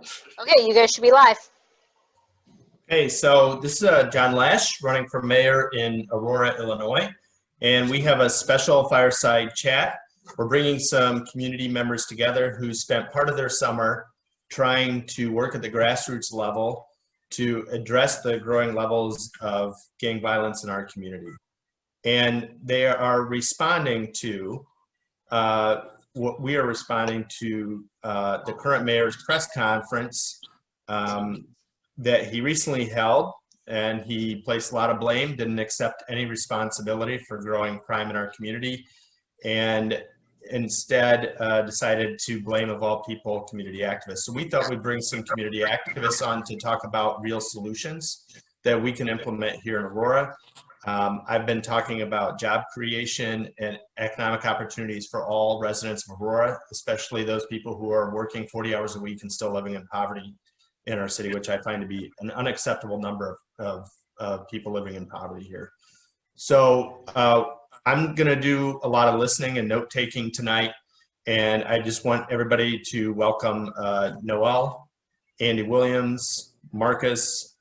Okay, you guys should be live. Hey, so this is John Laesch running for mayor in Aurora, Illinois, and we have a special fireside chat. We're bringing some community members together who spent part of their summer trying to work at the grassroots level to address the growing levels of gang violence in our community. And they are responding to what we are responding to the current mayor's press conference that he recently held, and he placed a lot of blame, didn't accept any responsibility for growing crime in our community, and instead decided to blame, of all people, community activists. So we thought we'd bring some community activists on to talk about real solutions that we can implement here in Aurora. I've been talking about job creation and economic opportunities for all residents of Aurora, especially those people who are working 40 hours a week and still living in poverty in our city, which I find to be an unacceptable number of people living in poverty here. So I'm gonna do a lot of listening and note taking tonight, and I just want everybody to welcome Noel, Andy Williams, Marcus,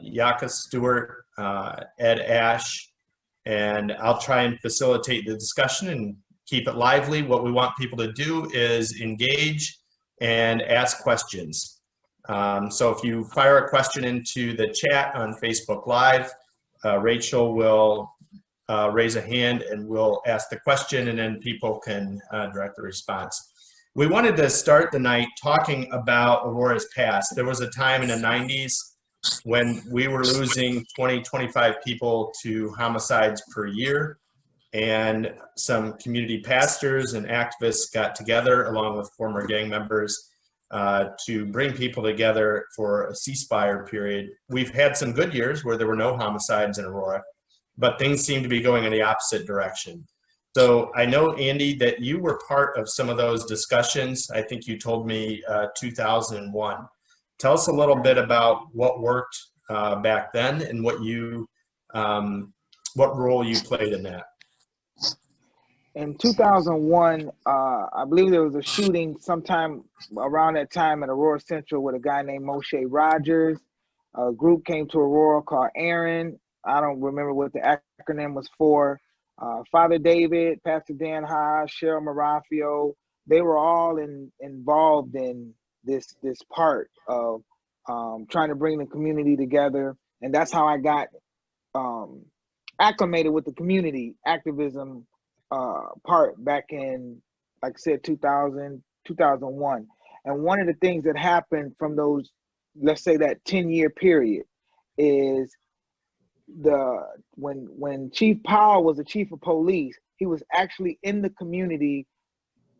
Yaka Stewart, Ed Ash, and I'll try and facilitate the discussion and keep it lively. What we want people to do is engage and ask questions. So if you fire a question into the chat on Facebook Live, Rachel will raise a hand and we'll ask the question, and then people can direct the response. We wanted to start the night talking about Aurora's past. There was a time in the 90s when we were losing 20, 25 people to homicides per year, and some community pastors and activists got together along with former gang members to bring people together for a ceasefire period. We've had some good years where there were no homicides in Aurora, but things seem to be going in the opposite direction. So I know, Andy, that you were part of some of those discussions. I think you told me 2001. Tell us a little bit about what worked back then and what role you played in that. In 2001, I believe there was a shooting sometime around that time in Aurora Central with a guy named Moshe Rogers. A group came to Aurora called Aaron. I don't remember what the acronym was for. Father David, Pastor Dan Haas, Cheryl Marafio, they were all involved in this part of trying to bring the community together. And that's how I got acclimated with the community activism part back in, like I said, 2000, 2001. And one of the things that happened from those, let's say that 10-year period, is when Chief Powell was the chief of police, he was actually in the community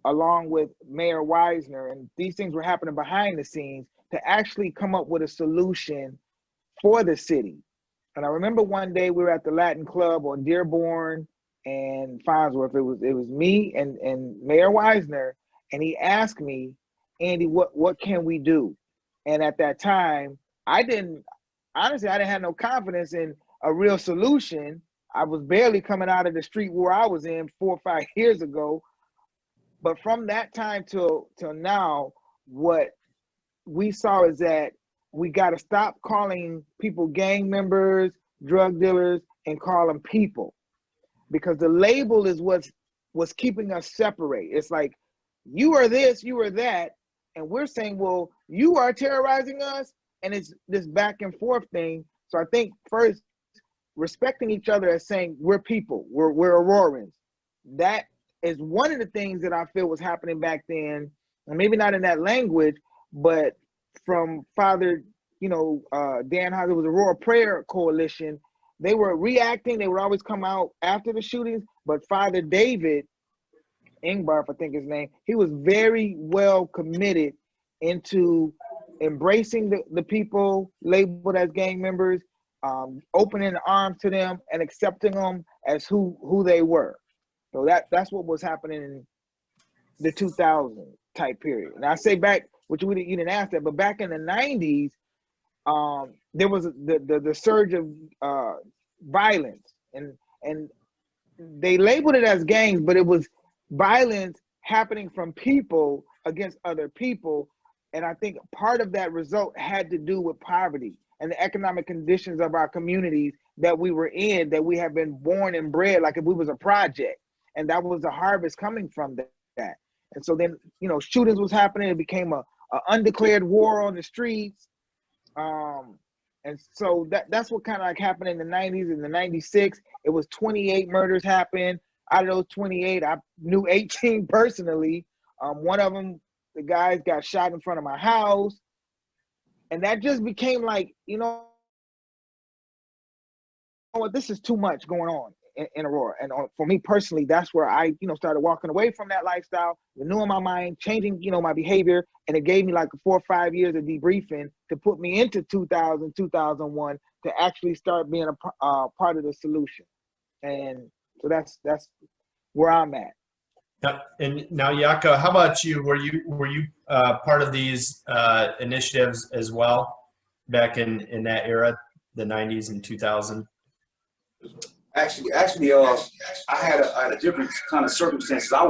along with Mayor Wisner, and these things were happening behind the scenes to actually come up with a solution for the city. And I remember one day we were at the Latin Club on Dearborn and Farnsworth. It was me and Mayor Wisner, and he asked me, Andy, what can we do? And at that time, I didn't have no confidence in a real solution. I was barely coming out of the street where I was in 4 or 5 years ago. But from that time till now, what we saw is that we got to stop calling people gang members, drug dealers, and call them people. Because the label is what's keeping us separate. It's like, you are this, you are that, and we're saying, well, you are terrorizing us, and it's this back and forth thing. So I think first, respecting each other as saying we're people, we're Aurorans. That is one of the things that I feel was happening back then, and maybe not in that language, but from Father, Dan Haas, it was Aurora Prayer Coalition. They were reacting. They would always come out after the shootings. But Father David Ingbarf, I think his name, he was very well committed into embracing the people labeled as gang members, opening the arms to them and accepting them as who they were. So that's what was happening in the 2000 type period. And I say back, which you didn't ask that, but back in the 90s, there was the surge of violence, and they labeled it as gangs, but it was violence happening from people against other people, And I think part of that result had to do with poverty and the economic conditions of our communities that we were in, that we have been born and bred like if we was a project. And that was the harvest coming from that. And so then, you know, shootings was happening. It became a undeclared war on the streets. And so that's what kind of like happened in the 90s. In the 96, it was 28 murders happened. Out of those 28, I knew 18 personally. One of them, the guys got shot in front of my house. And that just became like, you know what, this is too much going on in Aurora. And for me personally, that's where I, you know, started walking away from that lifestyle, renewing my mind, changing, you know, my behavior. And it gave me like 4 or 5 years of debriefing to put me into 2000, 2001 to actually start being a part of the solution. And so that's where I'm at. Yeah. And now, Yaka, how about you? Were you part of these initiatives as well back in that era, the 90s and 2000? Actually, I had a different kind of circumstances. I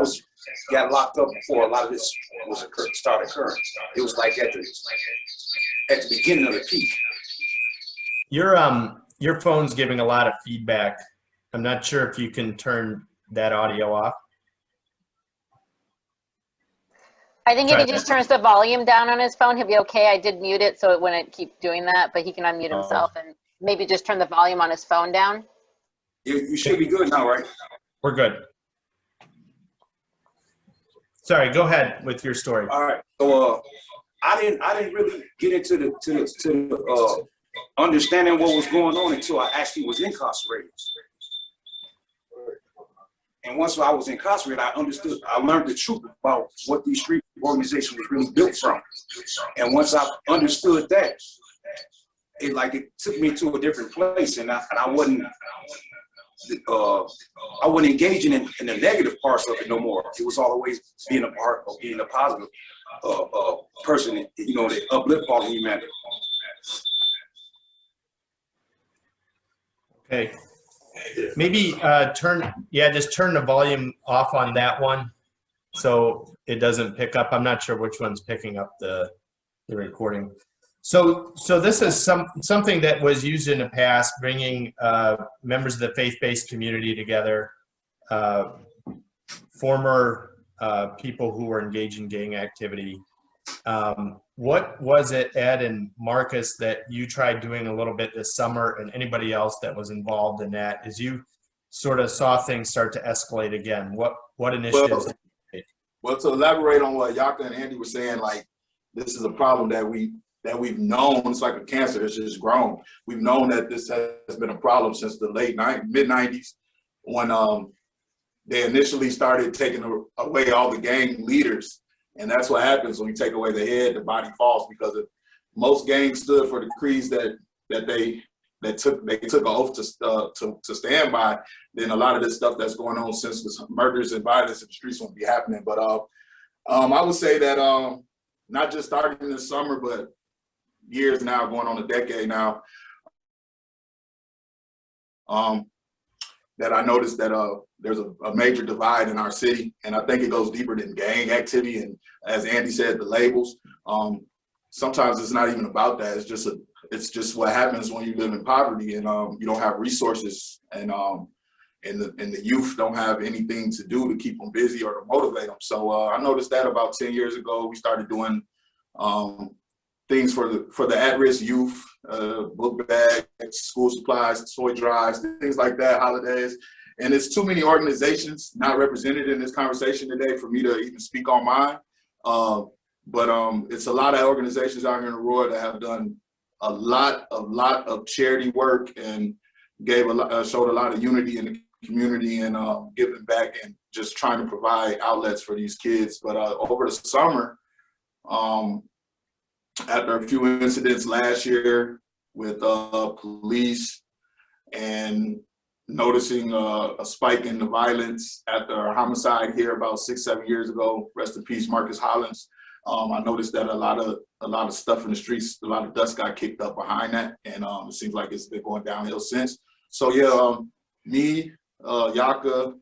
got locked up before a lot of this started occurring. It was like at the beginning of the peak. Your phone's giving a lot of feedback. I'm not sure if you can turn that audio off. I think if he just turns the volume down on his phone, he'll be okay. I did mute it so it wouldn't keep doing that, but he can unmute himself and maybe just turn the volume on his phone down. You should be good now, right? We're good. Sorry, go ahead with your story. All right. So I didn't really get into the understanding what was going on until I actually was incarcerated. And once I was incarcerated, I learned the truth about what these street organizations was really built from. And once I understood that, it took me to a different place, and I wasn't engaging in the negative parts of it no more. It was always being a part of being a positive person, you know, to uplift all humanity. Okay. Maybe just turn the volume off on that one so it doesn't pick up. I'm not sure which one's picking up the recording. So this is something that was used in the past, bringing members of the faith-based community together, former people who were engaged in gang activity. What was it, Ed and Marcus, that you tried doing a little bit this summer, and anybody else that was involved in that, as you sort of saw things start to escalate again? What initiatives did you take? Well, to elaborate on what Yaka and Andy were saying, like, this is a problem that we've known. It's like a cancer that's just grown. We've known that this has been a problem since the mid-90s, when they initially started taking away all the gang leaders. And that's what happens when you take away the head, the body falls, because most gangs stood for the creeds that they took an oath to stand by. Then a lot of this stuff that's going on, senseless murders and violence in the streets, won't be happening. But I would say that not just starting this summer, but years now, going on a decade now, that I noticed that there's a major divide in our city, and I think it goes deeper than gang activity. And as Andy said, the labels. Sometimes it's not even about that. It's just what happens when you live in poverty and you don't have resources, and the youth don't have anything to do to keep them busy or to motivate them. So I noticed that about 10 years ago, we started doing things for the at-risk youth, book bags, school supplies, toy drives, things like that, holidays. And it's too many organizations not represented in this conversation today for me to even speak on mine. But it's a lot of organizations out here in Aurora that have done a lot of charity work and showed a lot of unity in the community and giving back and just trying to provide outlets for these kids. But over the summer, after a few incidents last year with police and noticing a spike in the violence after a homicide here about 6-7 years ago, rest in peace, Marcus Hollins. I noticed that a lot of stuff in the streets, a lot of dust got kicked up behind that, and it seems like it's been going downhill since. So yeah, me, Yaka,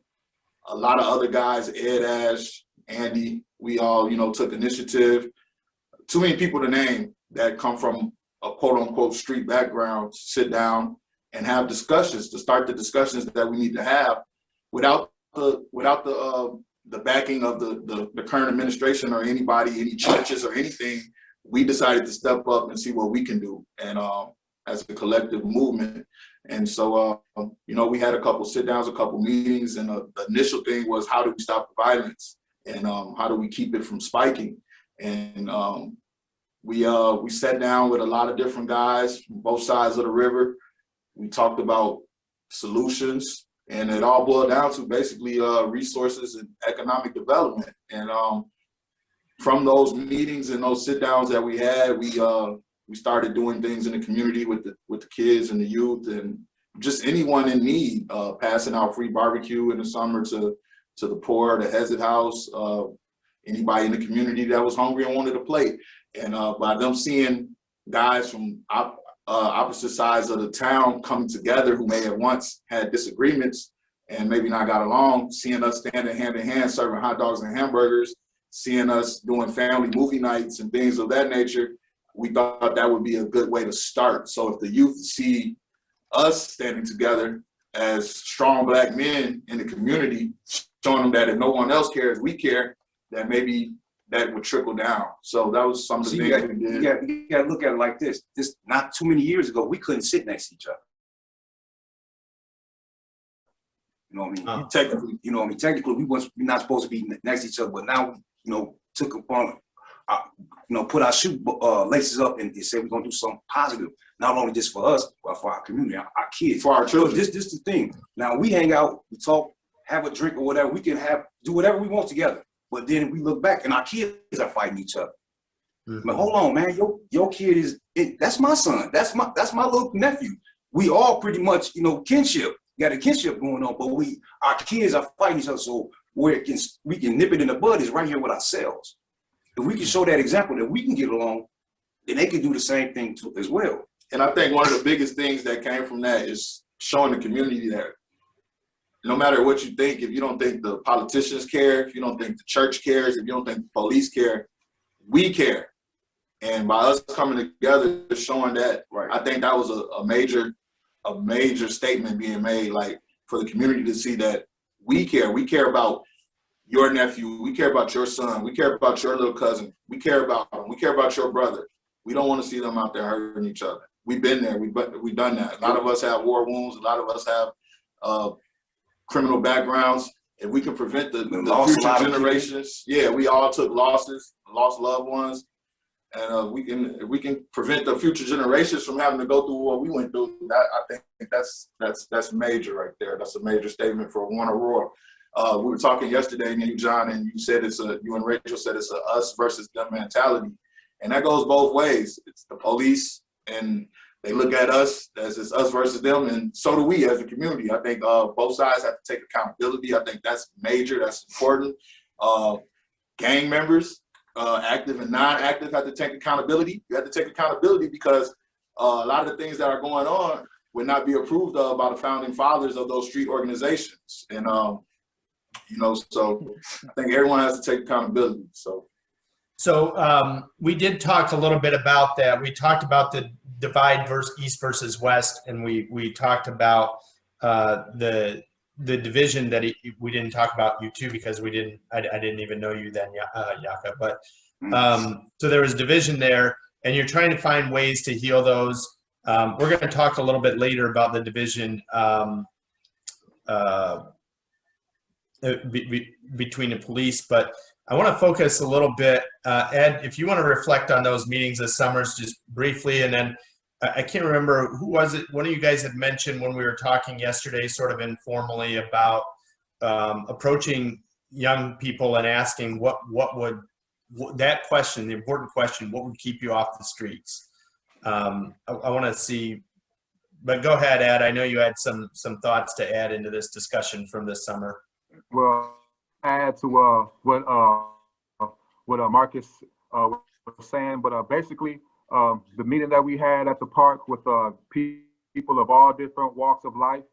a lot of other guys, Ed, Ash, Andy, we all took initiative too many people to name that come from a quote unquote street background to sit down and have discussions, to start the discussions that we need to have without the backing of the current administration or anybody, any churches or anything. We decided to step up and see what we can do, and as a collective movement. And so, you know, we had a couple sit downs, a couple meetings, and the initial thing was, how do we stop the violence, and how do we keep it from spiking? And we sat down with a lot of different guys from both sides of the river. We talked about solutions, and it all boiled down to basically resources and economic development. And from those meetings and those sit downs that we had, we started doing things in the community with the kids and the youth and just anyone in need, passing out free barbecue in the summer to the poor, the Hezit House, anybody in the community that was hungry and wanted a plate. And by them seeing guys from opposite sides of the town coming together who may have once had disagreements and maybe not got along, seeing us standing hand in hand serving hot dogs and hamburgers, seeing us doing family movie nights and things of that nature, we thought that would be a good way to start. So if the youth see us standing together as strong Black men in the community, showing them that if no one else cares, we care, that maybe that would trickle down. So that was some of the things we did. You got to look at it like this. This not too many years ago, we couldn't sit next to each other. You know what I mean? Technically, you know what I mean? Technically, we're not supposed to be next to each other, but now, you know, took upon, you know, put our shoe laces up and said we're gonna do something positive, not only just for us, but for our community, our kids, for our children. This the thing. Now we hang out, we talk, have a drink or whatever. We can do whatever we want together. But then we look back and our kids are fighting each other. Mm-hmm. But hold on, man, your kid that's my son. That's my little nephew. We all pretty much, you know, kinship. Got a kinship going on, but our kids are fighting each other. So where we can nip it in the bud is right here with ourselves. If we can show that example that we can get along, then they can do the same thing too as well. And I think one of the biggest things that came from that is showing the community that no matter what you think, if you don't think the politicians care, if you don't think the church cares, if you don't think the police care, we care. And by us coming together, showing that, right, I think that was a major statement being made, like for the community to see that we care. We care about your nephew. We care about your son. We care about your little cousin. We care about them. We care about your brother. We don't want to see them out there hurting each other. We've been there. We've done that. A lot of us have war wounds. A lot of us have criminal backgrounds. If we can prevent the future generations, yeah, we all took losses, lost loved ones, and we can prevent the future generations from having to go through what we went through. I think that's major right there. That's a major statement for one Aurora. We were talking yesterday, me and John, and you and Rachel said it's a us versus them mentality, and that goes both ways. It's the police, and they look at us as it's us versus them, and so do we as a community. I think both sides have to take accountability. I think that's major. That's important. Gang members, active and non-active, have to take accountability. You have to take accountability because a lot of the things that are going on would not be approved of by the founding fathers of those street organizations. And you know, so I think everyone has to take accountability. So we did talk a little bit about that. We talked about the divide versus East versus West, and we talked about the division that we didn't talk about you two because I didn't even know you then, Yaka. But so there was division there, and you're trying to find ways to heal those. We're going to talk a little bit later about the division between the police, but I want to focus a little bit, Ed, if you want to reflect on those meetings this summer, just briefly, and then I can't remember, who was it? One of you guys had mentioned when we were talking yesterday, sort of informally, about approaching young people and asking that question, the important question, what would keep you off the streets? I want to see, but go ahead, Ed. I know you had some thoughts to add into this discussion from this summer. Well, add to what Marcus was saying, but basically the meeting that we had at the park with people of all different walks of life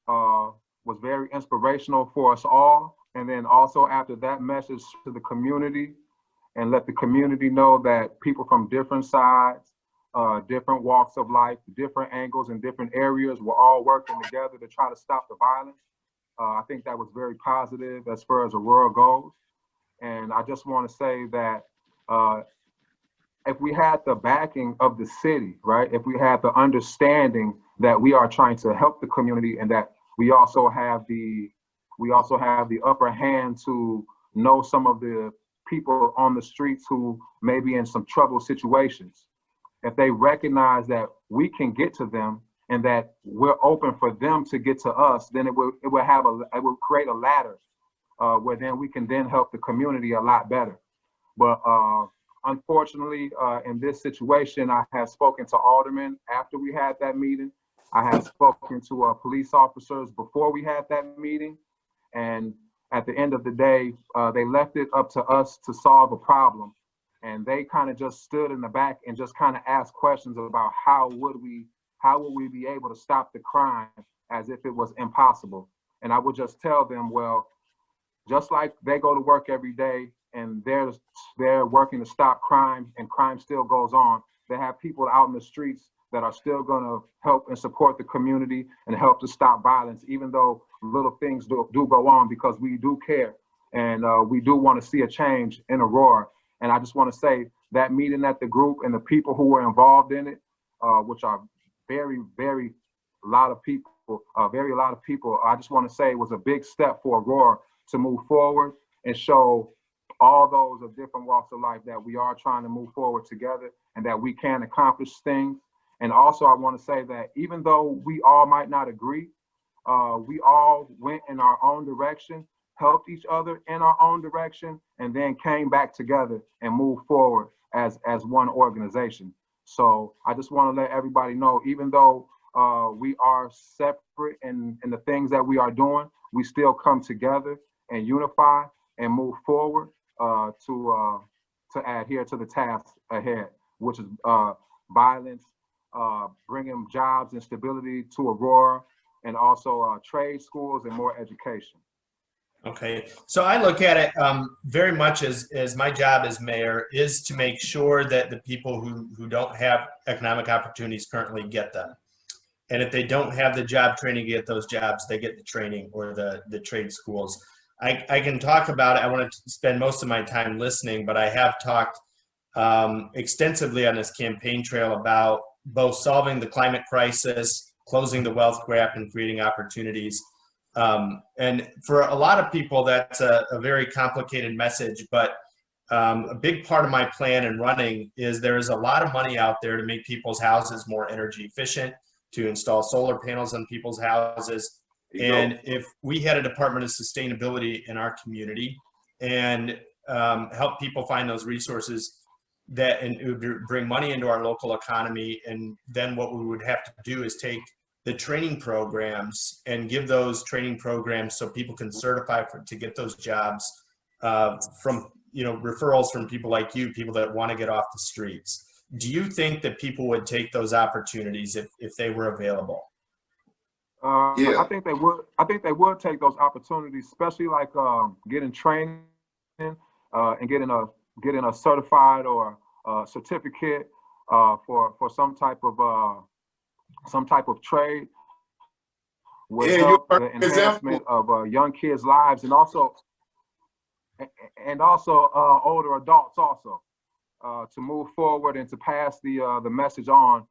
was very inspirational for us all. And then also after that message to the community, and let the community know that people from different sides, different walks of life, different angles and different areas, we're all working together to try to stop the violence. I think that was very positive as far as Aurora goes. And I just want to say that if we had the backing of the city, right, if we had the understanding that we are trying to help the community and that we also have the upper hand to know some of the people on the streets who may be in some troubled situations. If they recognize that we can get to them and that we're open for them to get to us, then it will create a ladder where then we can then help the community a lot better. But unfortunately, in this situation, I have spoken to aldermen after we had that meeting. I have spoken to police officers before we had that meeting. And at the end of the day, they left it up to us to solve a problem. And they kind of just stood in the back and just kind of asked questions about how would we be able to stop the crime, as if it was impossible. And I would just tell them, well, just like they go to work every day and they're working to stop crime and crime still goes on, they have people out in the streets that are still going to help and support the community and help to stop violence, even though little things do go on, because we do care and we do want to see a change in Aurora. And I just want to say that meeting at the group and the people who were involved in it, which are very a lot of people, I just want to say it was a big step for Aurora to move forward and show all those of different walks of life that we are trying to move forward together and that we can accomplish things. And also I want to say that even though we all might not agree, we all went in our own direction, helped each other in our own direction, and then came back together and moved forward as one organization. So I just want to let everybody know, even though we are separate in the things that we are doing, we still come together and unify and move forward to adhere to the task ahead, which is violence, bringing jobs and stability to Aurora, and also trade schools and more education. Okay, so I look at it very much as my job as mayor is to make sure that the people who don't have economic opportunities currently get them. And if they don't have the job training to get those jobs, they get the training or the trade schools. I can talk about it. I want to spend most of my time listening, but I have talked extensively on this campaign trail about both solving the climate crisis, closing the wealth gap, and creating opportunities. And for a lot of people, that's a very complicated message, but a big part of my plan in running is there is a lot of money out there to make people's houses more energy efficient, to install solar panels on people's houses. And if we had a Department of Sustainability in our community and help people find those resources that and it would bring money into our local economy, and then what we would have to do is take the training programs and give those training programs so people can certify to get those jobs from, referrals from people like you, people that want to get off the streets. Do you think that people would take those opportunities if they were available? Yeah, I think they would. I think they would take those opportunities, especially like getting training and getting a certified or certificate for some type of trade would help the enhancement of young kids' lives, and also older adults also to move forward and to pass the message on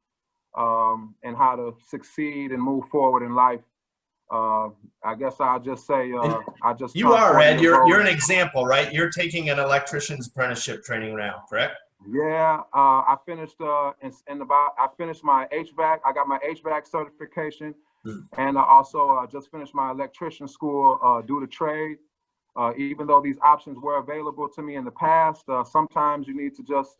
and how to succeed and move forward in life. I guess I'll just say you are, Ed. You're an example, right? You're taking an electrician's apprenticeship training now, correct? Yeah, I finished I finished my HVAC. I got my HVAC certification, and I also just finished my electrician school due to trade. Even though these options were available to me in the past, sometimes you need to just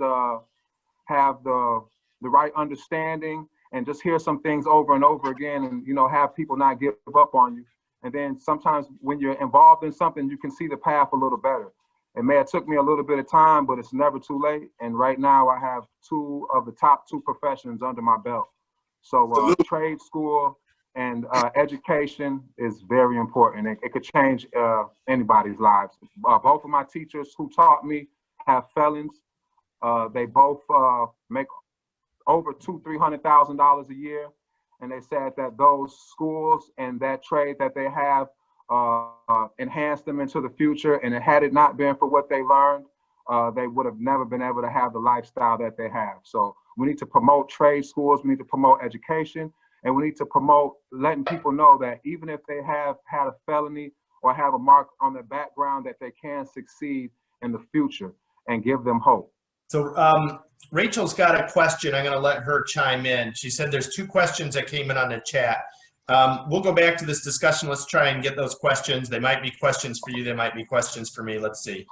have the right understanding and just hear some things over and over again, and have people not give up on you. And then sometimes when you're involved in something, you can see the path a little better. It may have took me a little bit of time, but it's never too late. And right now I have 2 of the top 2 professions under my belt. So trade school and education is very important. It could change anybody's lives. Both of my teachers who taught me have felons. They both make over $200,000–300,000 a year. And they said that those schools and that trade that they have enhanced them into the future. And had it not been for what they learned, they would have never been able to have the lifestyle that they have. So we need to promote trade schools. We need to promote education. And we need to promote letting people know that even if they have had a felony or have a mark on their background, that they can succeed in the future, and give them hope. So Rachel's got a question. I'm going to let her chime in. She said there's 2 questions that came in on the chat. We'll go back to this discussion. Let's try and get those questions. They might be questions for you. They might be questions for me. Let's see.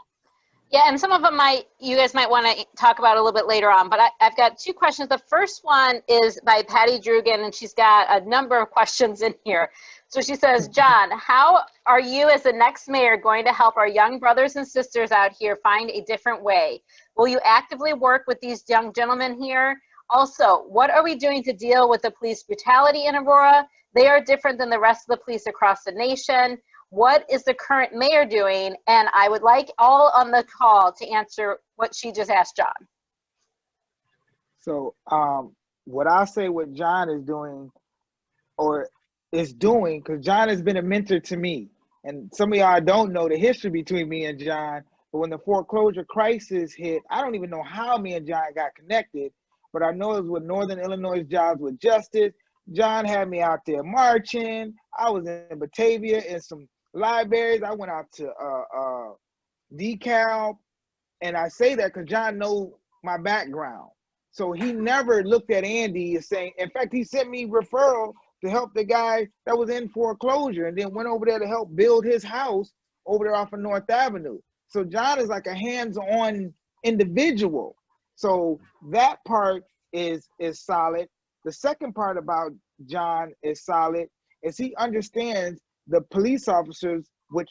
Yeah, and some of them you guys might want to talk about a little bit later on, but I've got 2 questions. The first one is by Patty Drugan, and she's got a number of questions in here. So she says, John, how are you as the next mayor going to help our young brothers and sisters out here find a different way? Will you actively work with these young gentlemen here? Also, what are we doing to deal with the police brutality in Aurora? They are different than the rest of the police across the nation. What is the current mayor doing? And I would like all on the call to answer what she just asked John. So what I'll say what John is doing, or is doing, because John has been a mentor to me. And some of y'all don't know the history between me and John, but when the foreclosure crisis hit, I don't even know how me and John got connected, but I know it was with Northern Illinois Jobs with Justice. John had me out there marching. I was in Batavia in some libraries. I went out to DeKalb, and I say that because John knows my background. So he never looked at Andy as saying, in fact, he sent me referral to help the guy that was in foreclosure, and then went over there to help build his house over there off of North Avenue. So John is like a hands-on individual. So that part is solid. The second part about John is solid, is he understands the police officers, which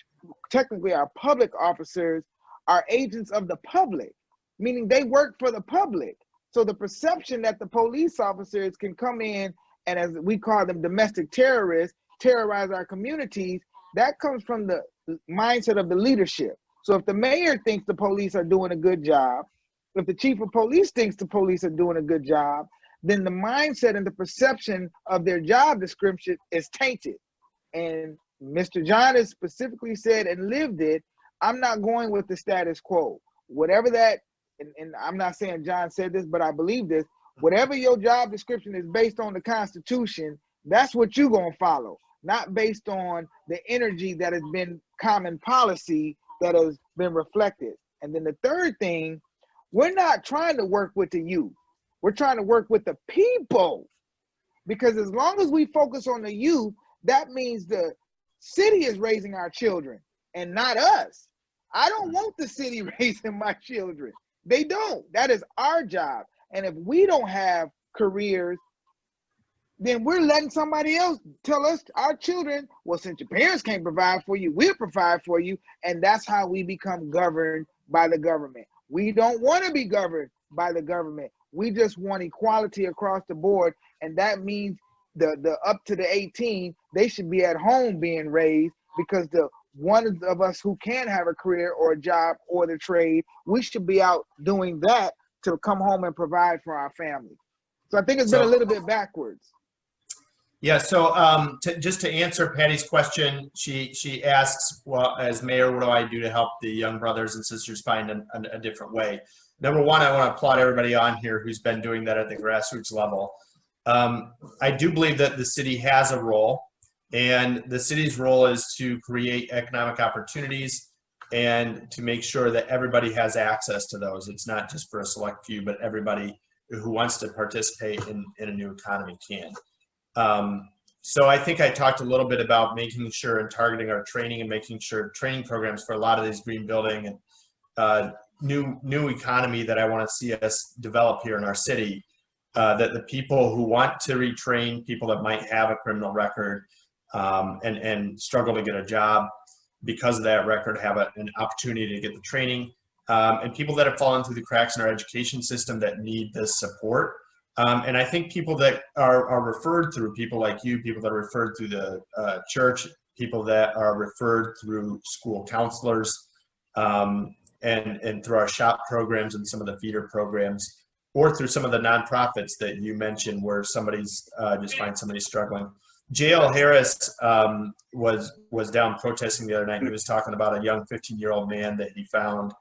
technically are public officers, are agents of the public, meaning they work for the public. So the perception that the police officers can come in and, as we call them, domestic terrorists, terrorize our communities, that comes from the mindset of the leadership. So if the mayor thinks the police are doing a good job, if the chief of police thinks the police are doing a good job, then the mindset and the perception of their job description is tainted. And Mr. John has specifically said and lived it, I'm not going with the status quo. Whatever that, and I'm not saying John said this, but I believe this, whatever your job description is based on the Constitution, that's what you're going to follow, not based on the energy that has been common policy that has been reflected. And then the third thing, we're not trying to work with the youth. We're trying to work with the people, because as long as we focus on the youth, that means the city is raising our children and not us. I don't want the city raising my children. They don't. That is our job. And if we don't have careers, then we're letting somebody else tell us, our children, well, since your parents can't provide for you, we'll provide for you. And that's how we become governed by the government. We don't want to be governed by the government. We just want equality across the board. And that means the up to the 18, they should be at home being raised, because the one of us who can have a career or a job or the trade, we should be out doing that to come home and provide for our family. So I think it's been a little bit backwards. Yeah, so just to answer Patty's question, she asks, well, as mayor, what do I do to help the young brothers and sisters find a different way? Number one, I want to applaud everybody on here who's been doing that at the grassroots level. I do believe that the city has a role, and the city's role is to create economic opportunities and to make sure that everybody has access to those. It's not just for a select few, but everybody who wants to participate in a new economy can. So I think I talked a little bit about making sure and targeting our training and making sure training programs for a lot of these green building and new economy that I want to see us develop here in our city, that the people who want to retrain people that might have a criminal record and struggle to get a job because of that record have an opportunity to get the training, and people that have fallen through the cracks in our education system that need this support. And I think people that are referred through, people like you, people that are referred through the church, people that are referred through school counselors, and and through our shop programs and some of the feeder programs, or through some of the nonprofits that you mentioned where somebody's just find somebody struggling. J.L. Harris was down protesting the other night. He was talking about a young 15-year-old man that he found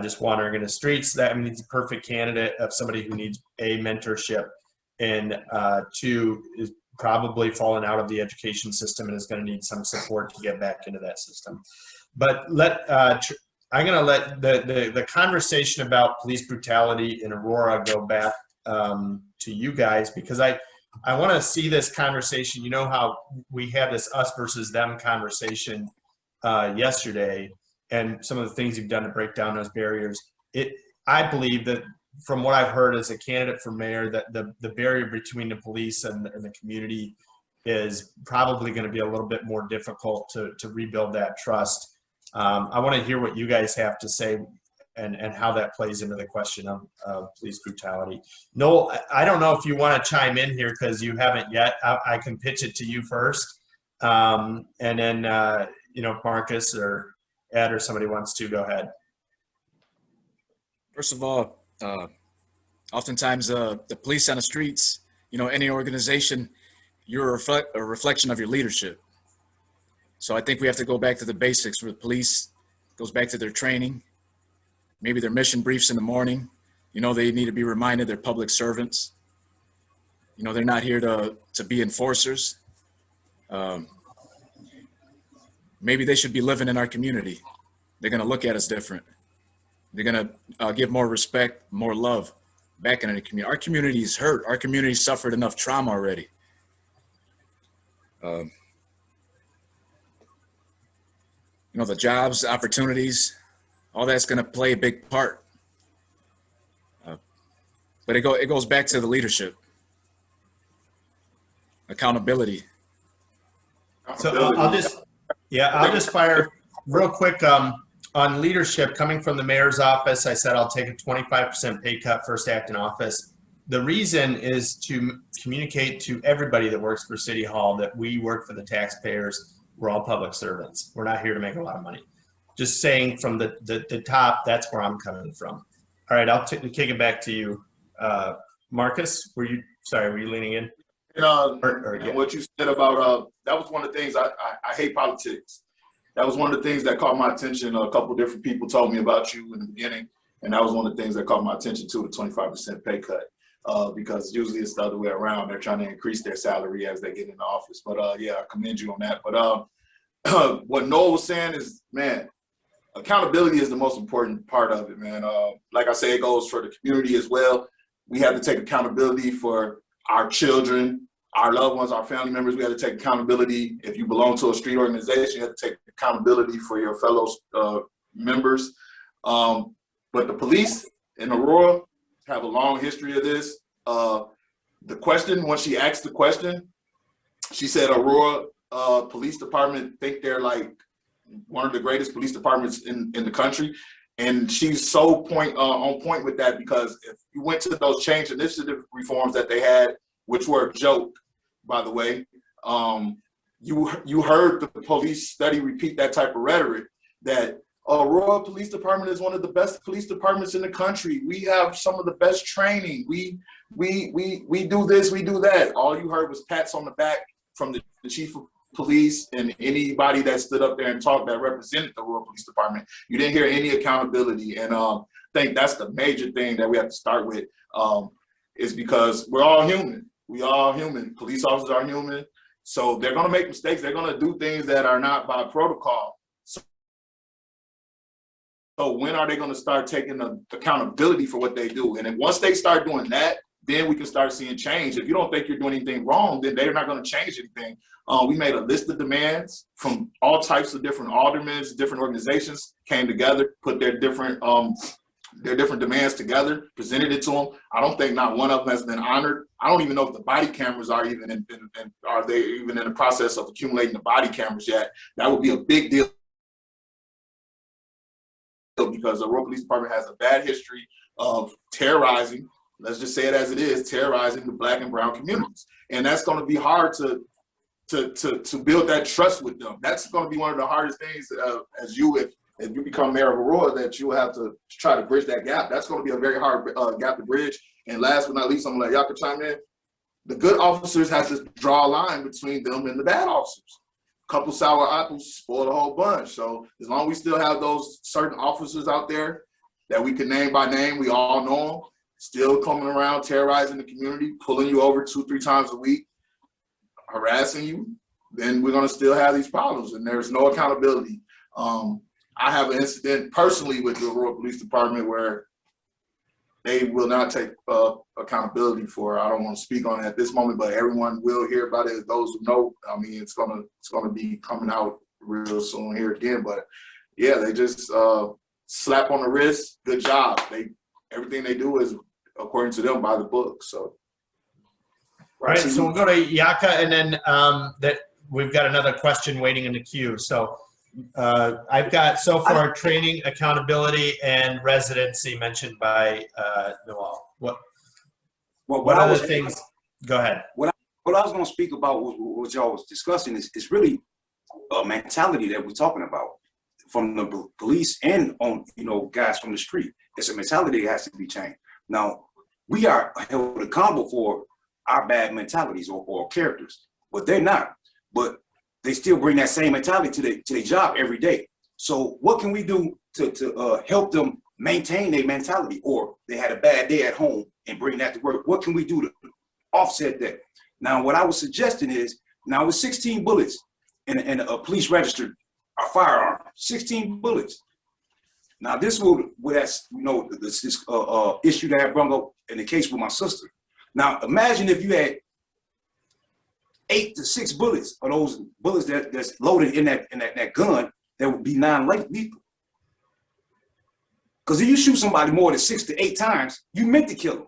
just wandering in the streets. That, I mean, he's a perfect candidate of somebody who needs a mentorship, and two, is probably fallen out of the education system and is going to need some support to get back into that system. But I'm going to let the conversation about police brutality in Aurora go back to you guys, because I want to see this conversation. You know how we had this us versus them conversation yesterday, and some of the things you've done to break down those barriers. I believe that from what I've heard as a candidate for mayor, that the barrier between the police and the community is probably going to be a little bit more difficult to rebuild that trust. I want to hear what you guys have to say and how that plays into the question of police brutality. Noel, I don't know if you want to chime in here because you haven't yet. I can pitch it to you first. And then, you know, Marcus or Ed or somebody wants to, go ahead. First of all, oftentimes the police on the streets, you know, any organization, you're a reflection of your leadership. So I think we have to go back to the basics where the police goes back to their training, maybe their mission briefs in the morning. You know, they need to be reminded they're public servants. You know, they're not here to be enforcers. Maybe they should be living in our community. They're going to look at us different. They're going to give more respect, more love back in the community. Our community is hurt. Our community suffered enough trauma already. You know, the jobs, opportunities, all that's going to play a big part. But it goes back to the leadership, accountability. So I'll just fire real quick on leadership. Coming from the mayor's office, I said I'll take a 25% pay cut first act in office. The reason is to communicate to everybody that works for City Hall that we work for the taxpayers. We're all public servants. We're not here to make a lot of money. Just saying from the top, that's where I'm coming from. All right, I'll kick it back to you. Marcus, were you leaning in? And what you said about, that was one of the things, I hate politics. That was one of the things that caught my attention. A couple of different people told me about you in the beginning, and that was one of the things that caught my attention too, the 25% pay cut. Because usually it's the other way around. They're trying to increase their salary as they get into office. But yeah, I commend you on that. But what Noel was saying is, man, accountability is the most important part of it, man. Like I say, it goes for the community as well. We have to take accountability for our children, our loved ones, our family members. We have to take accountability. If you belong to a street organization, you have to take accountability for your fellow members. But the police in Aurora have a long history of this. The question, when she asked the question, she said Aurora Police Department think they're like one of the greatest police departments in the country. And she's so on point with that, because if you went to those change initiative reforms that they had, which were a joke, by the way, you heard the police study repeat that type of rhetoric, that Aurora Police Department is one of the best police departments in the country. We have some of the best training. We do this, we do that. All you heard was pats on the back from the chief of police and anybody that stood up there and talked that represented the Aurora Police Department. You didn't hear any accountability. And I think that's the major thing that we have to start with, is because we're all human. We all human. Police officers are human. So they're gonna make mistakes. They're gonna do things that are not by protocol. So when are they going to start taking the accountability for what they do? And then once they start doing that, then we can start seeing change. If you don't think you're doing anything wrong, then they're not going to change anything. We made a list of demands from all types of different aldermen, different organizations came together, put their different demands together, presented it to them. I don't think not one of them has been honored. I don't even know if the body cameras are even are they even in the process of accumulating the body cameras yet. That would be a big deal, because the Aurora Police Department has a bad history of terrorizing, let's just say it as it is, terrorizing the Black and brown communities. And that's going to be hard to build that trust with them. That's going to be one of the hardest things as you, if you become mayor of Aurora, that you will have to try to bridge that gap. That's going to be a very hard gap to bridge. And last but not least, I'm going to let y'all chime in. The good officers have to draw a line between them and the bad officers. A couple sour apples spoil the whole bunch. So as long as we still have those certain officers out there that we can name by name, we all know them, still coming around, terrorizing the community, pulling you over 2-3 times a week, harassing you, then we're going to still have these problems, and there's no accountability. I have an incident personally with the Aurora Police Department where they will not take accountability for. I don't want to speak on it at this moment, but everyone will hear about it. Those who know, I mean, it's gonna be coming out real soon here again. But yeah, they just slap on the wrist. Good job. Everything they do is according to them by the book. So. All right, so we'll go to Yaka, and then we've got another question waiting in the queue. So I've got so far training, accountability, and residency mentioned by Noel. What other things? Go ahead. What I was going to speak about, what y'all was discussing, is really a mentality that we're talking about from the police and on guys from the street. It's a mentality that has to be changed. Now we are held accountable for our bad mentalities or characters, but they're not. But they still bring that same mentality to their job every day. So what can we do to help them maintain their mentality? Or they had a bad day at home and bring that to work. What can we do to offset that? Now, what I was suggesting is, now with 16 bullets and a police registered a firearm, 16 bullets. Now this this issue that I brought up in the case with my sister. Now imagine if you had 8 to 6 bullets, or those bullets that's loaded in that gun that would be non-lethal. Because if you shoot somebody more than 6 to 8 times, you meant to kill them.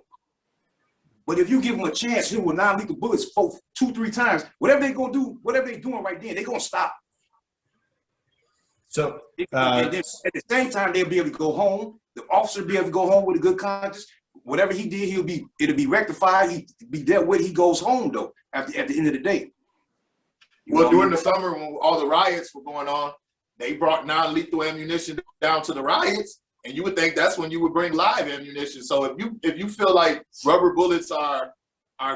But if you give them a chance, shoot with non-lethal bullets 2-3 times, whatever they're gonna do, whatever they're doing right then, they're gonna stop. So at the same time, they'll be able to go home. The officer will be able to go home with a good conscience. Whatever he did, it'll be rectified. He'll be dealt with. He goes home though at the end of the day. Well, during the summer when all the riots were going on, they brought non-lethal ammunition down to the riots, and you would think that's when you would bring live ammunition. So if you feel like rubber bullets are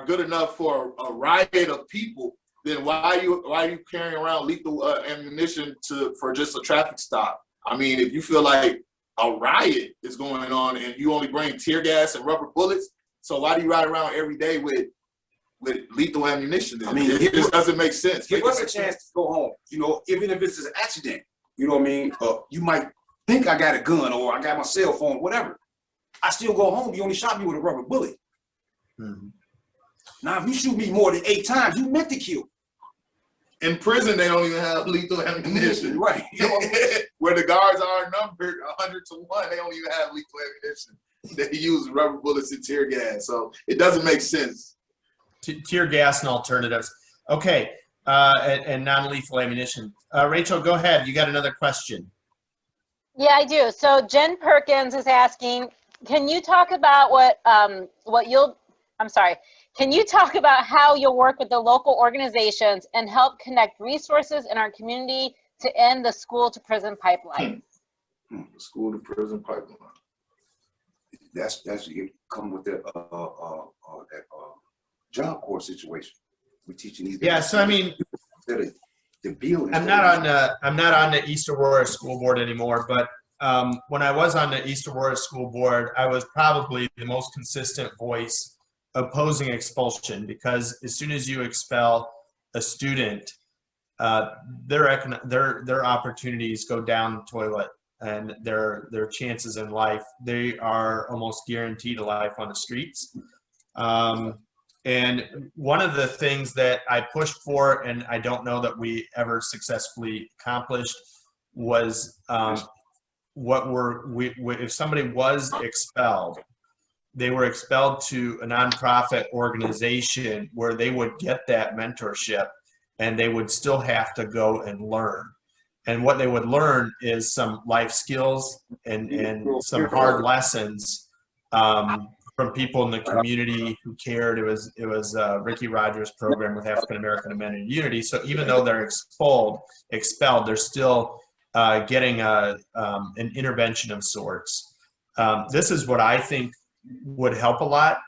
good enough for a riot of people, then why are you carrying around lethal ammunition for just a traffic stop? I mean, if you feel like a riot is going on and you only bring tear gas and rubber bullets, so why do you ride around every day with lethal ammunition? Then? I mean, it just doesn't make sense. Give us a chance to go home. Even if it's an accident, you know what I mean? You might think I got a gun or I got my cell phone, whatever. I still go home. You only shot me with a rubber bullet. Mm-hmm. Now, if you shoot me more than 8 times, you meant to kill. In prison, they don't even have lethal ammunition. Right. Where the guards are numbered 100 to 1, they don't even have lethal ammunition. They use rubber bullets and tear gas. So it doesn't make sense. Tear gas and alternatives. Okay, and non-lethal ammunition. Rachel, go ahead. You got another question. Yeah, I do. So Jen Perkins is asking, can you talk about can you talk about how you'll work with the local organizations and help connect resources in our community to end the school to prison pipeline? The school to prison pipeline. That's you come with that job corps situation. We're teaching these guys. Yeah, so I mean, I'm not on the East Aurora School Board anymore, but when I was on the East Aurora School Board, I was probably the most consistent voice opposing expulsion, because as soon as you expel a student, their opportunities go down the toilet, and their chances in life, they are almost guaranteed a life on the streets. And one of the things that I pushed for, and I don't know that we ever successfully accomplished, was if somebody was expelled, they were expelled to a nonprofit organization where they would get that mentorship, and they would still have to go and learn. And what they would learn is some life skills and some hard lessons from people in the community who cared. It was Ricky Rogers' program with African American Men in Unity. So even though they're expelled, they're still getting an intervention of sorts. This is what I think would help a lot.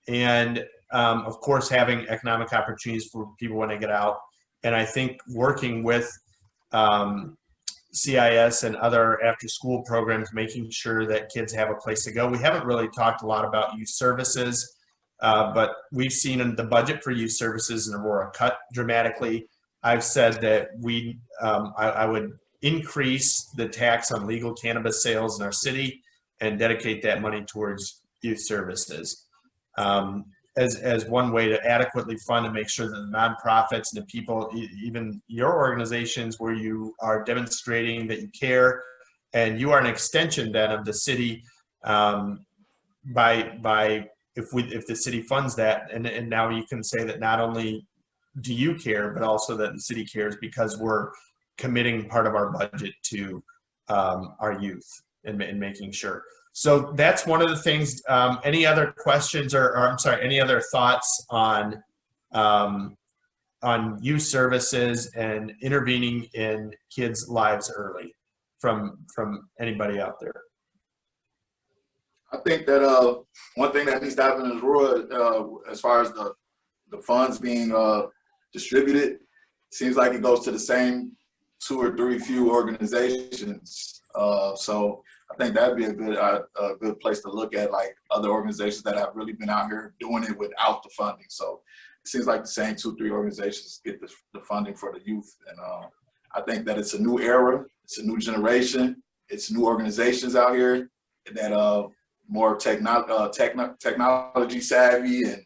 And of course, having economic opportunities for people when they get out. And I think working with CIS and other after-school programs, making sure that kids have a place to go. We haven't really talked a lot about youth services, but we've seen in the budget for youth services in Aurora cut dramatically. I've said that I would increase the tax on legal cannabis sales in our city and dedicate that money towards youth services as one way to adequately fund and make sure that the nonprofits and the people, even your organizations where you are demonstrating that you care and you are an extension then of the city if the city funds that, and now you can say that not only do you care, but also that the city cares because we're committing part of our budget to our youth and making sure. So that's one of the things. Any other questions or I'm sorry, any other thoughts on youth services and intervening in kids' lives early from anybody out there? I think that one thing that needs to happen in Aurora, as far as the funds being distributed, seems like it goes to the same 2 or 3 few organizations. So I think that'd be a good place to look at, like other organizations that have really been out here doing it without the funding. So it seems like the same 2 or 3 organizations get the funding for the youth. And I think that it's a new era, it's a new generation, it's new organizations out here that more technology savvy and,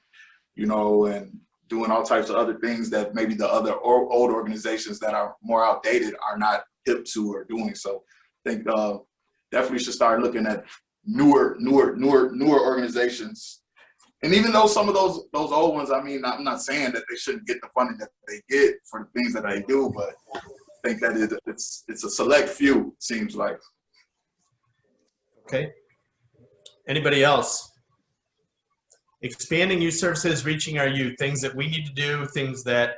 and doing all types of other things that maybe the other old organizations that are more outdated are not hip to or doing. So I think definitely should start looking at newer organizations. And even though some of those old ones, I mean, I'm not saying that they shouldn't get the funding that they get for the things that they do, but I think that it's a select few, it seems like. Okay. Anybody else? Expanding youth services, reaching our youth, things that we need to do, things that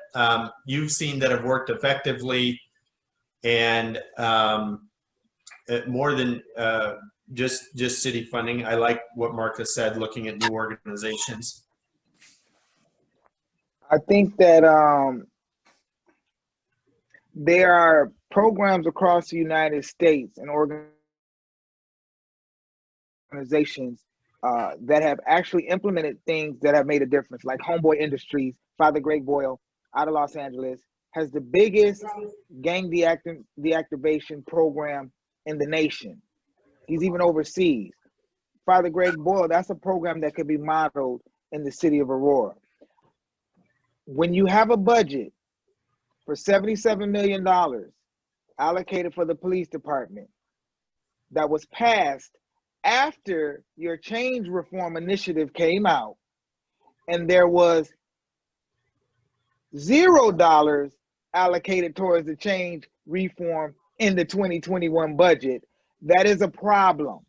you've seen that have worked effectively, and more than just city funding. I like what Marcus said, looking at new organizations. I think that there are programs across the United States and organizations that have actually implemented things that have made a difference, like Homeboy Industries. Father Greg Boyle out of Los Angeles has the biggest gang deactivation program in the nation. He's even overseas. Father Greg Boyle, that's a program that could be modeled in the city of Aurora. When you have a budget for $77 million allocated for the police department that was passed after your change reform initiative came out, and there was $0 allocated towards the change reform in the 2021 budget, that is a problem.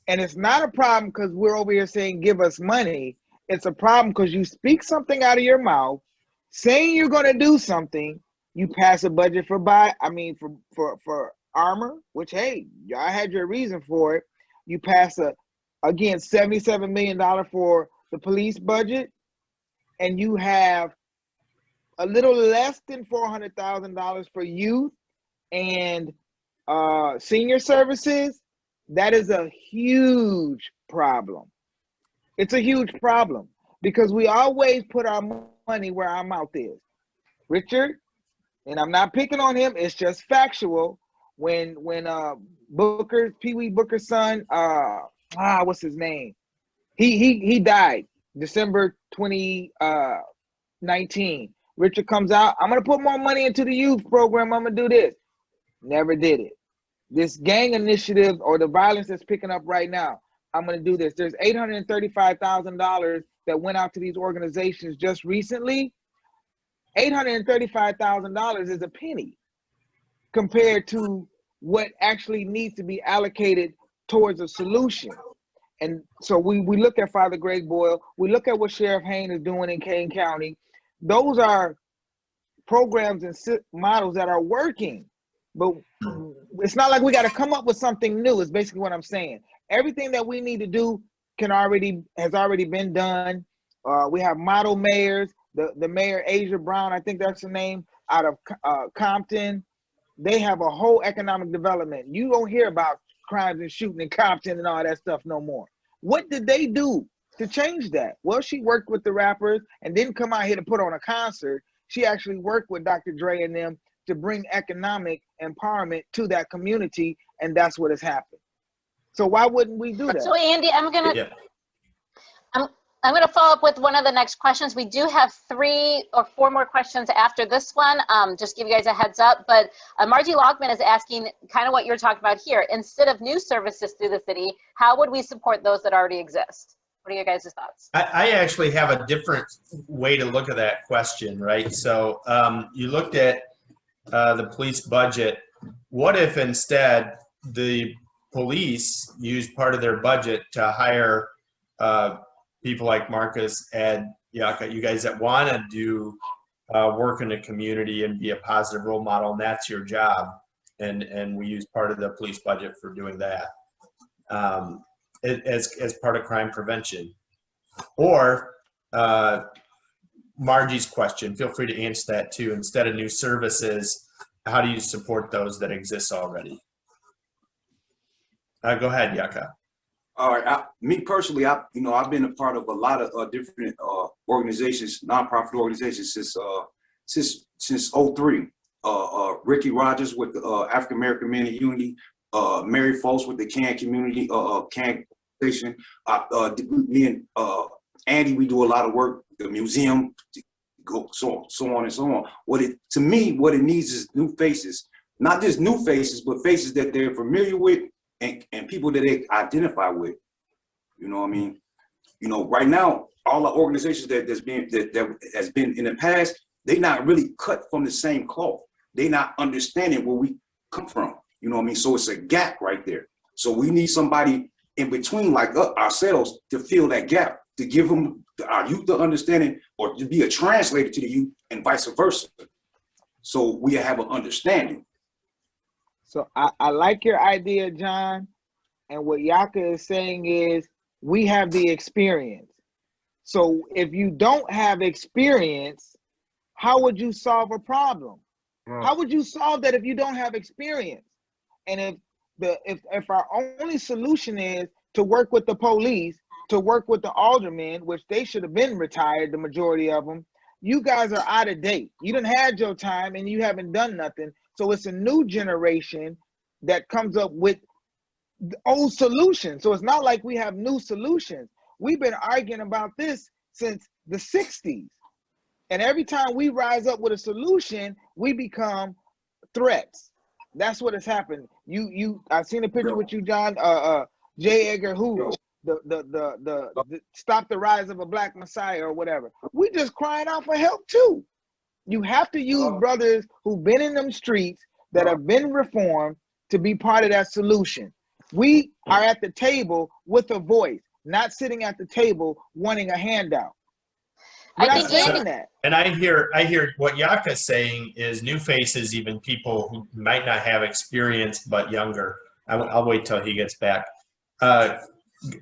And it's not a problem because we're over here saying, give us money. It's a problem because you speak something out of your mouth, saying you're going to do something, you pass a budget for armor, which, hey, y'all had your reason for it. You pass again, $77 million for the police budget, and you have a little less than $400,000 for youth and senior services. That is a huge problem. It's a huge problem because we always put our money where our mouth is. Richard, and I'm not picking on him, it's just factual. When Pee Wee Booker's son, what's his name? He died December 2019. Richard comes out, I'm gonna put more money into the youth program, I'm gonna do this. Never did it. This gang initiative or the violence that's picking up right now, I'm gonna do this. There's $835,000 that went out to these organizations just recently. $835,000 is a penny compared to what actually needs to be allocated towards a solution. And so we look at Father Greg Boyle, we look at what Sheriff Hayne is doing in Kane County. Those are programs and models that are working. But it's not like we got to come up with something new. Is basically what I'm saying. Everything that we need to do has already been done. We have model mayors. The mayor Asia Brown, I think that's her name, out of Compton. They have a whole economic development. You don't hear about crimes and shooting in Compton and all that stuff no more. What did they do to change that? Well, she worked with the rappers and didn't come out here to put on a concert. She actually worked with Dr. Dre and them to bring economic empowerment to that community, and that's what has happened. So why wouldn't we do that? So Andy, I'm gonna follow up with one of the next questions. We do have 3 or 4 more questions after this one. Just give you guys a heads up. But Margie Logman is asking kind of what you're talking about here. Instead of new services through the city, how would we support those that already exist? What are your guys' thoughts? I actually have a different way to look at that question, right? So you looked at the police budget. What if instead the police used part of their budget to hire people like Marcus and Yaka, you guys that want to do work in the community and be a positive role model, and that's your job, and we use part of the police budget for doing that as part of crime prevention. Or Margie's question, feel free to answer that too. Instead of new services, how do you support those that exist already? Go ahead, Yaka. All right, me personally, I've been a part of a lot of different organizations, nonprofit organizations since 03. Ricky Rogers with the African American Men in Unity, Mary Foltz with the CAN community, CAN station. Me and Andy, we do a lot of work. The museum, so on and so on. To me, what it needs is new faces, not just new faces, but faces that they're familiar with. And people that they identify with, you know what I mean? Right now, all the organizations that has been in the past, they not really cut from the same cloth. They not understanding where we come from, you know what I mean? So it's a gap right there. So we need somebody in between, like ourselves, to fill that gap, to give them our youth the understanding, or to be a translator to the youth, and vice versa. So we have an understanding. So I like your idea, John. And what Yaka is saying is we have the experience. So if you don't have experience, how would you solve a problem? Yeah. How would you solve that if you don't have experience? And if our only solution is to work with the police, to work with the aldermen, which they should have been retired, the majority of them, you guys are out of date. You done had your time and you haven't done nothing. So it's a new generation that comes up with old solutions. So it's not like we have new solutions. We've been arguing about this since the 60s. And every time we rise up with a solution, we become threats. That's what has happened. I've seen a picture with you, John, J. Edgar Hoover, the Stop the Rise of a Black Messiah or whatever. We just crying out for help too. You have to use brothers who've been in them streets that have been reformed to be part of that solution. We are at the table with a voice, not sitting at the table wanting a handout. I think saying that. And I hear what Yaka's saying is new faces, even people who might not have experience but younger. I'll wait till he gets back.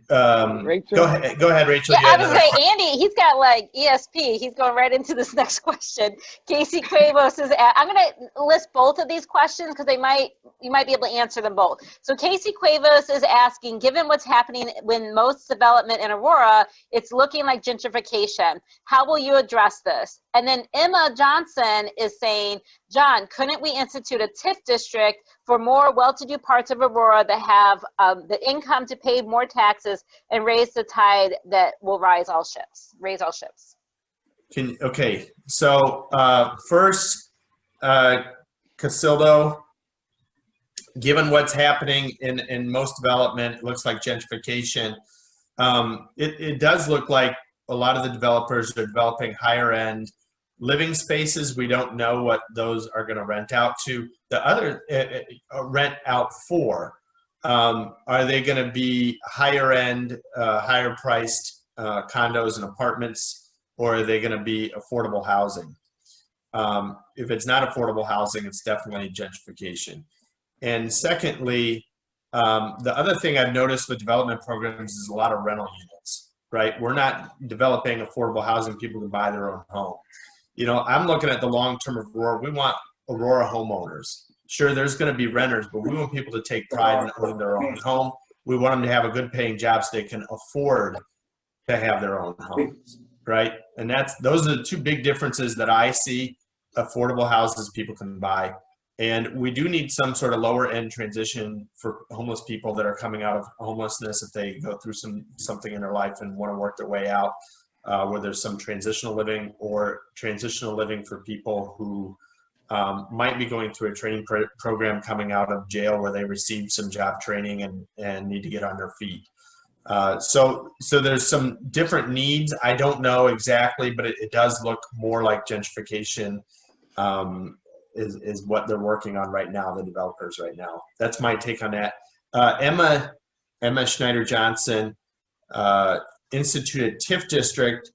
Rachel? Go ahead, Rachel. Yeah, I was say Andy, he's got like ESP. He's going right into this next question. Casey Cuevas is. I'm going to list both of these questions because you might be able to answer them both. So Casey Cuevas is asking, given what's happening when most development in Aurora, it's looking like gentrification. How will you address this? And then Emma Johnson is saying, John, couldn't we institute a TIF district for more well-to-do parts of Aurora that have the income to pay more taxes and raise the tide that will raise all ships? Okay, so first, Casildo, given what's happening in most development, it looks like gentrification. It does look like a lot of the developers are developing higher end living spaces. We don't know what those are going to rent out to. The other rent out for, are they going to be higher end, higher priced condos and apartments, or are they going to be affordable housing? If it's not affordable housing, it's definitely gentrification. And secondly, the other thing I've noticed with development programs is a lot of rental units, right? We're not developing affordable housing. People can buy their own home. You know, I'm looking at the long-term of Aurora. We want Aurora homeowners. Sure, there's going to be renters, but we want people to take pride in owning their own home. We want them to have a good paying job so they can afford to have their own home, right? And those are the two big differences that I see. Affordable houses people can buy. And we do need some sort of lower end transition for homeless people that are coming out of homelessness if they go through something in their life and want to work their way out, where there's some transitional living or transitional living for people who might be going through a training program coming out of jail where they received some job training and need to get on their feet. So there's some different needs. I don't know exactly, but it does look more like gentrification is what they're working on right now, the developers right now. That's my take on that. Emma Schneider-Johnson instituted TIF district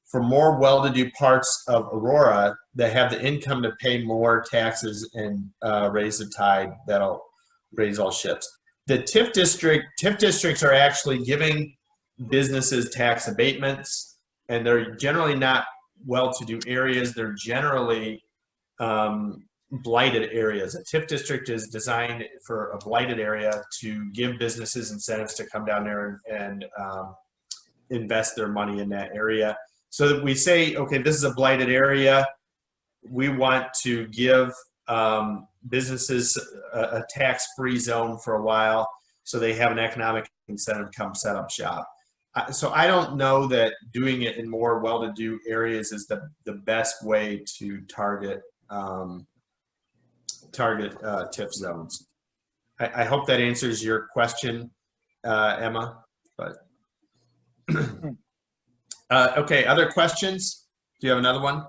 for more well-to-do parts of Aurora that have the income to pay more taxes and raise the tide that'll raise all ships. The TIF districts are actually giving businesses tax abatements, and they're generally not well-to-do areas. They're generally blighted areas. A TIF district is designed for a blighted area to give businesses incentives to come down there and invest their money in that area. So that we say, okay, this is a blighted area. We want to give businesses a tax-free zone for a while so they have an economic incentive to come set up shop. So I don't know that doing it in more well-to-do areas is the best way to target TIF zones. I hope that answers your question, Emma. But okay, other questions? Do you have another one?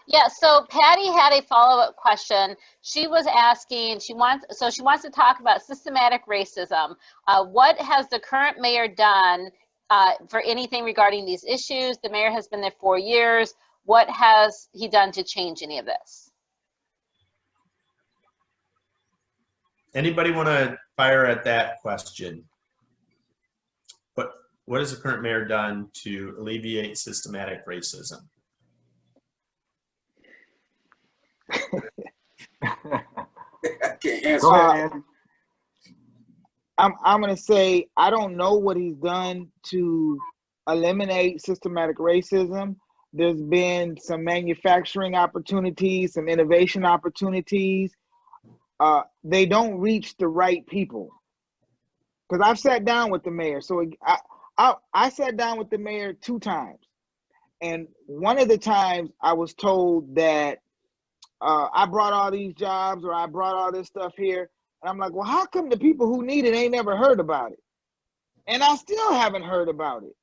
Yeah, so Patty had a follow-up question. She was asking, she wants to talk about systematic racism. What has the current mayor done for anything regarding these issues? The mayor has been there 4 years. What has he done to change any of this? Anybody want to fire at that question? What has the current mayor done to alleviate systematic racism? I can't answer. Go ahead, Andy. I'm gonna say I don't know what he's done to eliminate systematic racism. There's been some manufacturing opportunities, some innovation opportunities. They don't reach the right people. Because I've sat down with the mayor. So I sat down with the mayor 2 times. And one of the times I was told that I brought all these jobs or I brought all this stuff here. And I'm like, well, how come the people who need it ain't never heard about it? And I still haven't heard about it.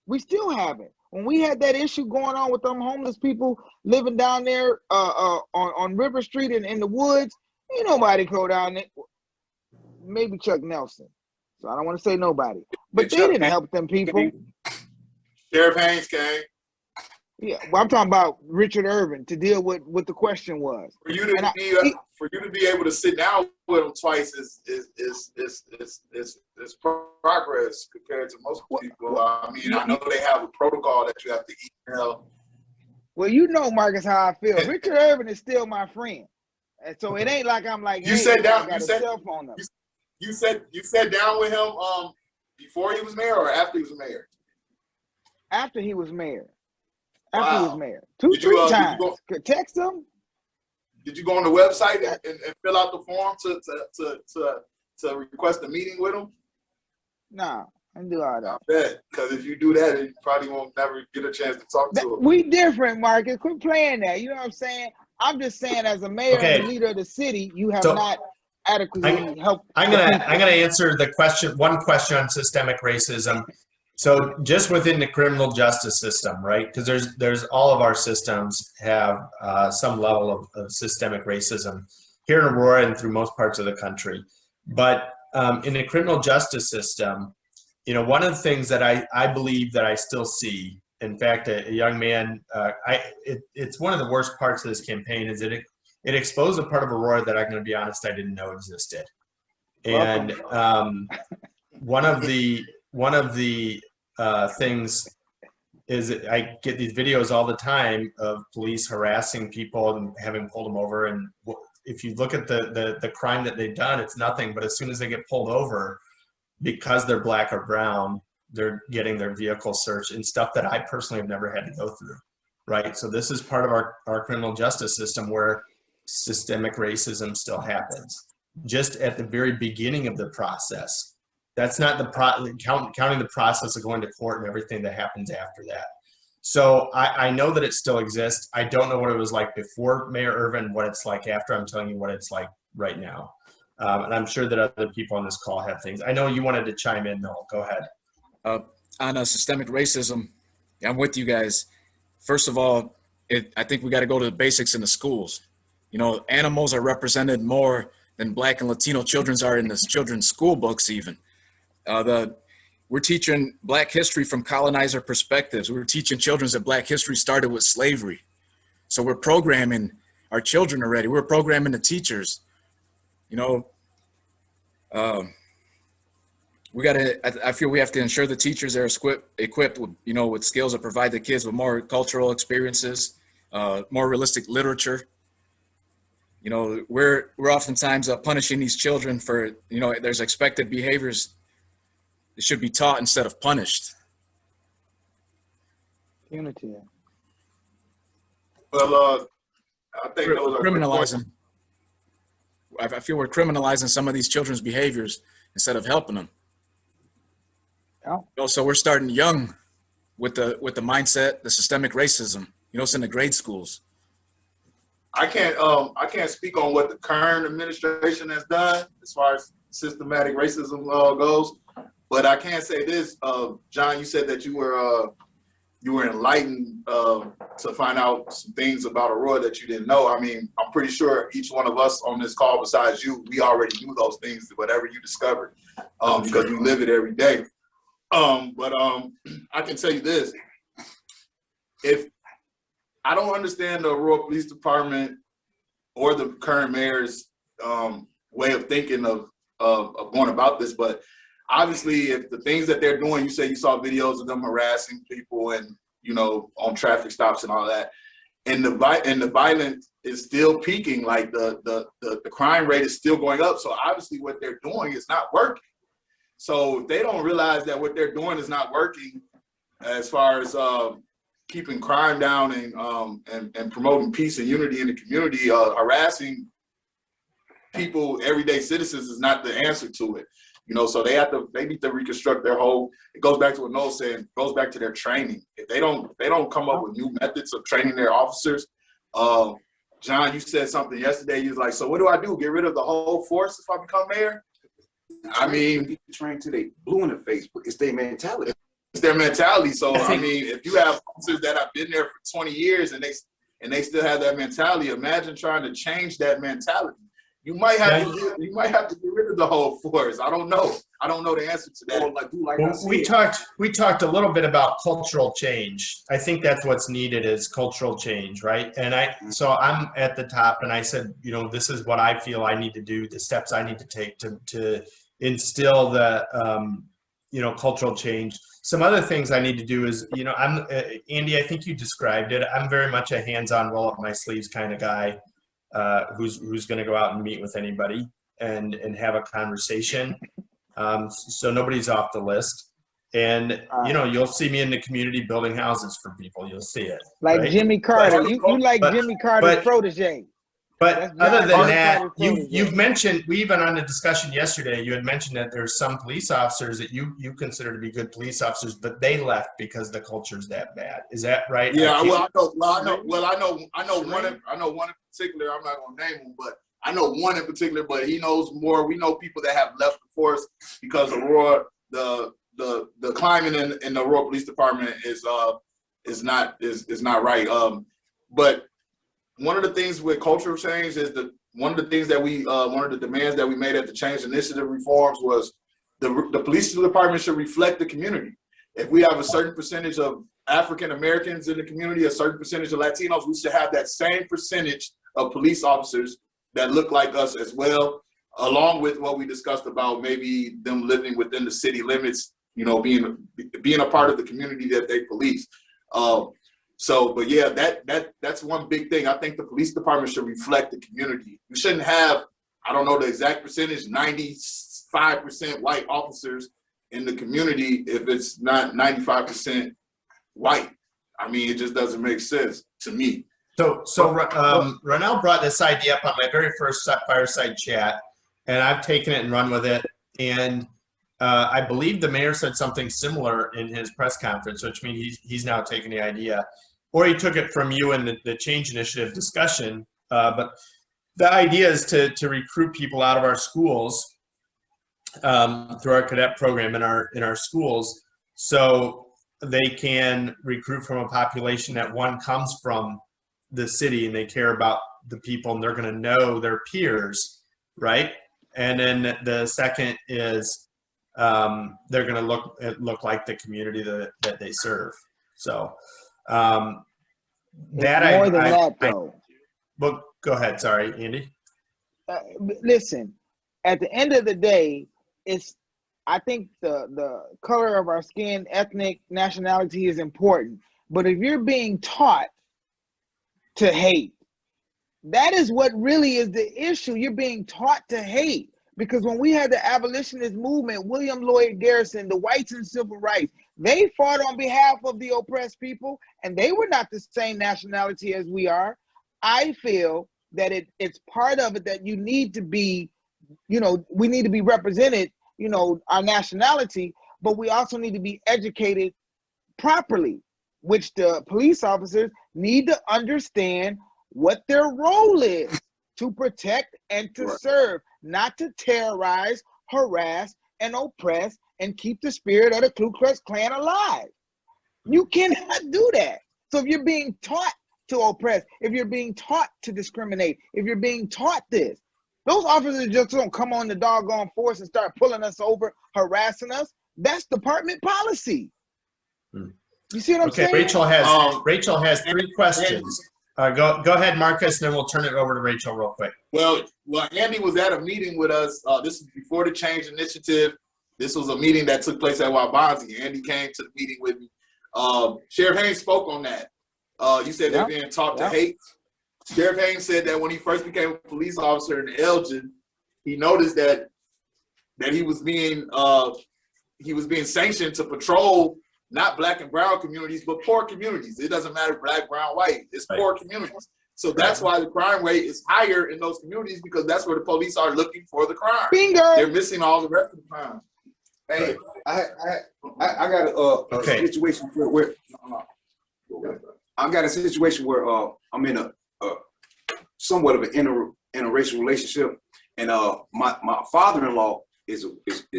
We still haven't. When we had that issue going on with them homeless people living down there on River Street and in the woods, ain't nobody go down there. Maybe Chuck Nelson. So I don't want to say nobody. But they didn't help them people. Sheriff Haynes came. Yeah, well, I'm talking about Richard Irvin to deal with what the question was. For you to be able to sit down with them twice is progress compared to most people. I mean, I know they have a protocol that you have to email. Well, you know, Marcus, how I feel. Richard Irvin is still my friend, and so it ain't like I'm like, You sat down. I got a cell phone number. You sat down with him before he was mayor or after he was mayor? After he was mayor. Wow. After he was mayor. 2-3 times. Text him. Did you go on the website and fill out the form to request a meeting with him? No, I didn't do all that. I bet, because if you do that, you probably won't never get a chance to talk to him. We different, Marcus. Quit playing that. You know what I'm saying? I'm just saying, as a mayor and leader of the city, you have not adequately helped. I'm gonna answer the question. One question on systemic racism. So just within the criminal justice system, right? Because there's all of our systems have some level of systemic racism here in Aurora and through most parts of the country. But in the criminal justice system, you know, one of the things that I believe that I still see, in fact, a young man, it's one of the worst parts of this campaign is that it exposed a part of Aurora that I'm going to be honest, I didn't know existed. And one of the things is I get these videos all the time of police harassing people and having pulled them over. And if you look at the crime that they've done, it's nothing. But as soon as they get pulled over, because they're black or brown, they're getting their vehicle searched and stuff that I personally have never had to go through, right? So this is part of our criminal justice system where systemic racism still happens. Just at the very beginning of the process. That's not counting the process of going to court and everything that happens after that. So I know that it still exists. I don't know what it was like before Mayor Irvin, what it's like after. I'm telling you what it's like right now. And I'm sure that other people on this call have things. I know you wanted to chime in, Noel. Go ahead. On systemic racism, I'm with you guys. First of all, I think we got to go to the basics in the schools. You know, animals are represented more than Black and Latino children are in the children's school books even. We're teaching Black history from colonizer perspectives. We're teaching children that Black history started with slavery. So we're programming our children already. We're programming the teachers. You know, I feel we have to ensure the teachers are equipped with, you know, with skills that provide the kids with more cultural experiences, more realistic literature. You know, we're oftentimes punishing these children for, you know, there's expected behaviors that should be taught instead of punished. Unity. Well, I think We're those are criminalizing. I feel we're criminalizing some of these children's behaviors instead of helping them. Yeah. You know, so we're starting young with the mindset, the systemic racism. You know, it's in the grade schools. I can't speak on what the current administration has done as far as systematic racism goes, but I can say this, John. You said that you were enlightened to find out some things about Aurora that you didn't know. I mean, I'm pretty sure each one of us on this call, besides you, we already knew those things, whatever you discovered, because you live it every day. But I can tell you this: if I don't understand the Aurora Police Department or the current mayor's way of thinking of going about this, but obviously, if the things that they're doing, you say you saw videos of them harassing people and, you know, on traffic stops and all that, and the violence is still peaking, like the crime rate is still going up. So obviously, what they're doing is not working. So if they don't realize that what they're doing is not working, as far as keeping crime down and promoting peace and unity in the community, harassing people, everyday citizens, is not the answer to it. You know, so they need to reconstruct their whole. It goes back to what Noel said. It goes back to their training. If they don't come up with new methods of training their officers. John, you said something yesterday. You was like, so what do I do? Get rid of the whole force if I become mayor? I mean, trained till they blue in the face, but it's their mentality. It's their mentality. So I mean, if you have officers that have been there for 20 years and they still have that mentality, imagine trying to change that mentality. You might have to get rid of the whole force. I don't know. I don't know the answer to that. We talked a little bit about cultural change. I think that's what's needed is cultural change, right? And so I'm at the top, and I said, you know, this is what I feel I need to do, the steps I need to take to instill the you know, cultural change. Some other things I need to do is, you know, Andy, I think you described it. I'm very much a hands-on, roll up my sleeves kind of guy. Who's going to go out and meet with anybody and have a conversation. So nobody's off the list. And, you know, you'll see me in the community building houses for people. You'll see it. Like right? Jimmy Carter. You like Jimmy Carter's protege. But other than that, you've mentioned, we even on the discussion yesterday, you had mentioned that there's some police officers that you consider to be good police officers, but they left because the culture's that bad. Is that right? Yeah, I know one in particular. I'm not gonna name him, but I know one in particular. But he knows more. We know people that have left the force because Aurora, the climate in the Aurora Police Department is not right. But one of the things with cultural change is one of the things that one of the demands that we made at the Change Initiative reforms was the police department should reflect the community. If we have a certain percentage of African Americans in the community, a certain percentage of Latinos, we should have that same percentage of police officers that look like us as well, along with what we discussed about maybe them living within the city limits, you know, being a part of the community that they police. But yeah, that's one big thing. I think the police department should reflect the community. We shouldn't have, I don't know the exact percentage, 95% white officers in the community if it's not 95% white. I mean, it just doesn't make sense to me. So Ronell brought this idea up on my very first Fireside chat, and I've taken it and run with it. And I believe the mayor said something similar in his press conference, which means he's now taken the idea, or he took it from you in the Change Initiative discussion. But the idea is to recruit people out of our schools through our cadet program in our schools, so they can recruit from a population that, one, comes from the city and they care about the people and they're going to know their peers, right? And then the second is they're going to look like the community that they serve. So that more than that, though. Well, go ahead. Sorry, Andy. Listen, at the end of the day, I think the color of our skin, ethnic, nationality is important. But if you're being taught to hate, that is what really is the issue. You're being taught to hate. Because when we had the abolitionist movement, William Lloyd Garrison, the whites in civil rights, they fought on behalf of the oppressed people, and they were not the same nationality as we are. I feel that it's part of it that you need to be, we need to be represented, our nationality, but we also need to be educated properly, which the police officers need to understand what their role is to protect and to serve, not to terrorize, harass, and oppress, and keep the spirit of the Ku Klux Klan alive. You cannot do that. So if you're being taught to oppress, if you're being taught to discriminate, if you're being taught this, those officers just don't come on the doggone force and start pulling us over, harassing us. That's department policy. You see what I'm saying? Okay, Rachel has 3 questions. Go ahead, Marcus, and then we'll turn it over to Rachel real quick. Well, Andy was at a meeting with us. This is before the Change Initiative. This was a meeting that took place at Wabanzi. Andy came to the meeting with me. Sheriff Haynes spoke on that. You said they're being taught to hate. Sheriff Haynes said that when he first became a police officer in Elgin, he noticed that he was being sanctioned to patrol not black and brown communities, but poor communities. It doesn't matter black, brown, white. It's poor communities. So that's why the crime rate is higher in those communities, because that's where the police are looking for the crime. Bingo. They're missing all the rest of the crime. Hey, I got a situation where I got a situation where I'm in a somewhat of an interracial relationship, and my father-in-law is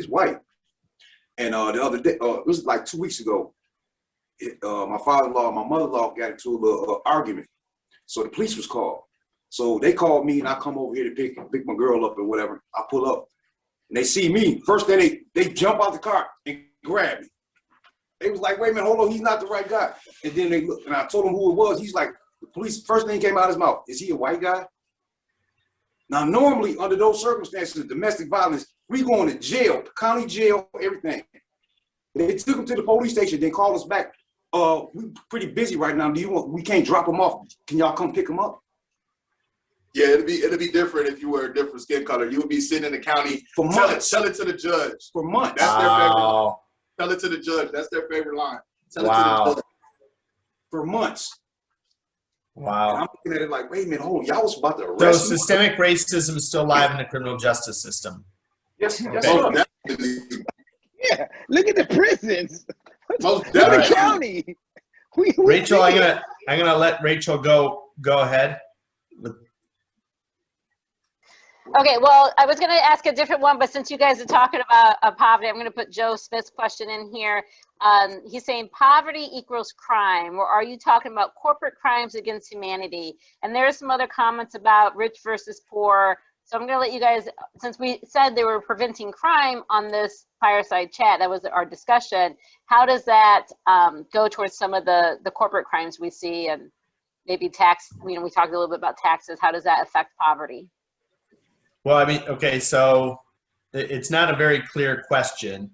white. And the other day, it was like 2 weeks ago, my father-in-law and my mother-in-law got into a little argument. So the police was called. So they called me, and I come over here to pick my girl up and whatever. I pull up, and they see me. First thing, they jump out the car and grab me. They was like, wait a minute, hold on, he's not the right guy. And then they look, and I told them who it was. He's like, the police, first thing came out of his mouth, is he a white guy? Now, normally, under those circumstances, domestic violence, we going to jail, county jail, everything. They took him to the police station. They called us back. We pretty busy right now. We can't drop him off. Can y'all come pick him up? Yeah, it'd be different if you were a different skin color. You would be sitting in the county. For months. Tell it to the judge. For months. That's their favorite line. Tell it to the judge. That's their favorite line. Tell it to the judge. For months. Wow. And I'm looking at it like, wait a minute, hold on, y'all was about to arrest me. So systemic racism is still alive in the criminal justice system. Yes, sir. Yeah, look at the prisons. Most look at the county. Rachel, I'm gonna let Rachel go ahead. Okay, well, I was going to ask a different one, but since you guys are talking about poverty, I'm going to put Joe Smith's question in here. He's saying poverty equals crime, or are you talking about corporate crimes against humanity? And there's some other comments about rich versus poor. So I'm going to let you guys, since we said they were preventing crime on this Fireside chat, that was our discussion, how does that go towards some of the corporate crimes we see? And maybe tax, we talked a little bit about taxes. How does that affect poverty? Well, I mean, okay, so it's not a very clear question.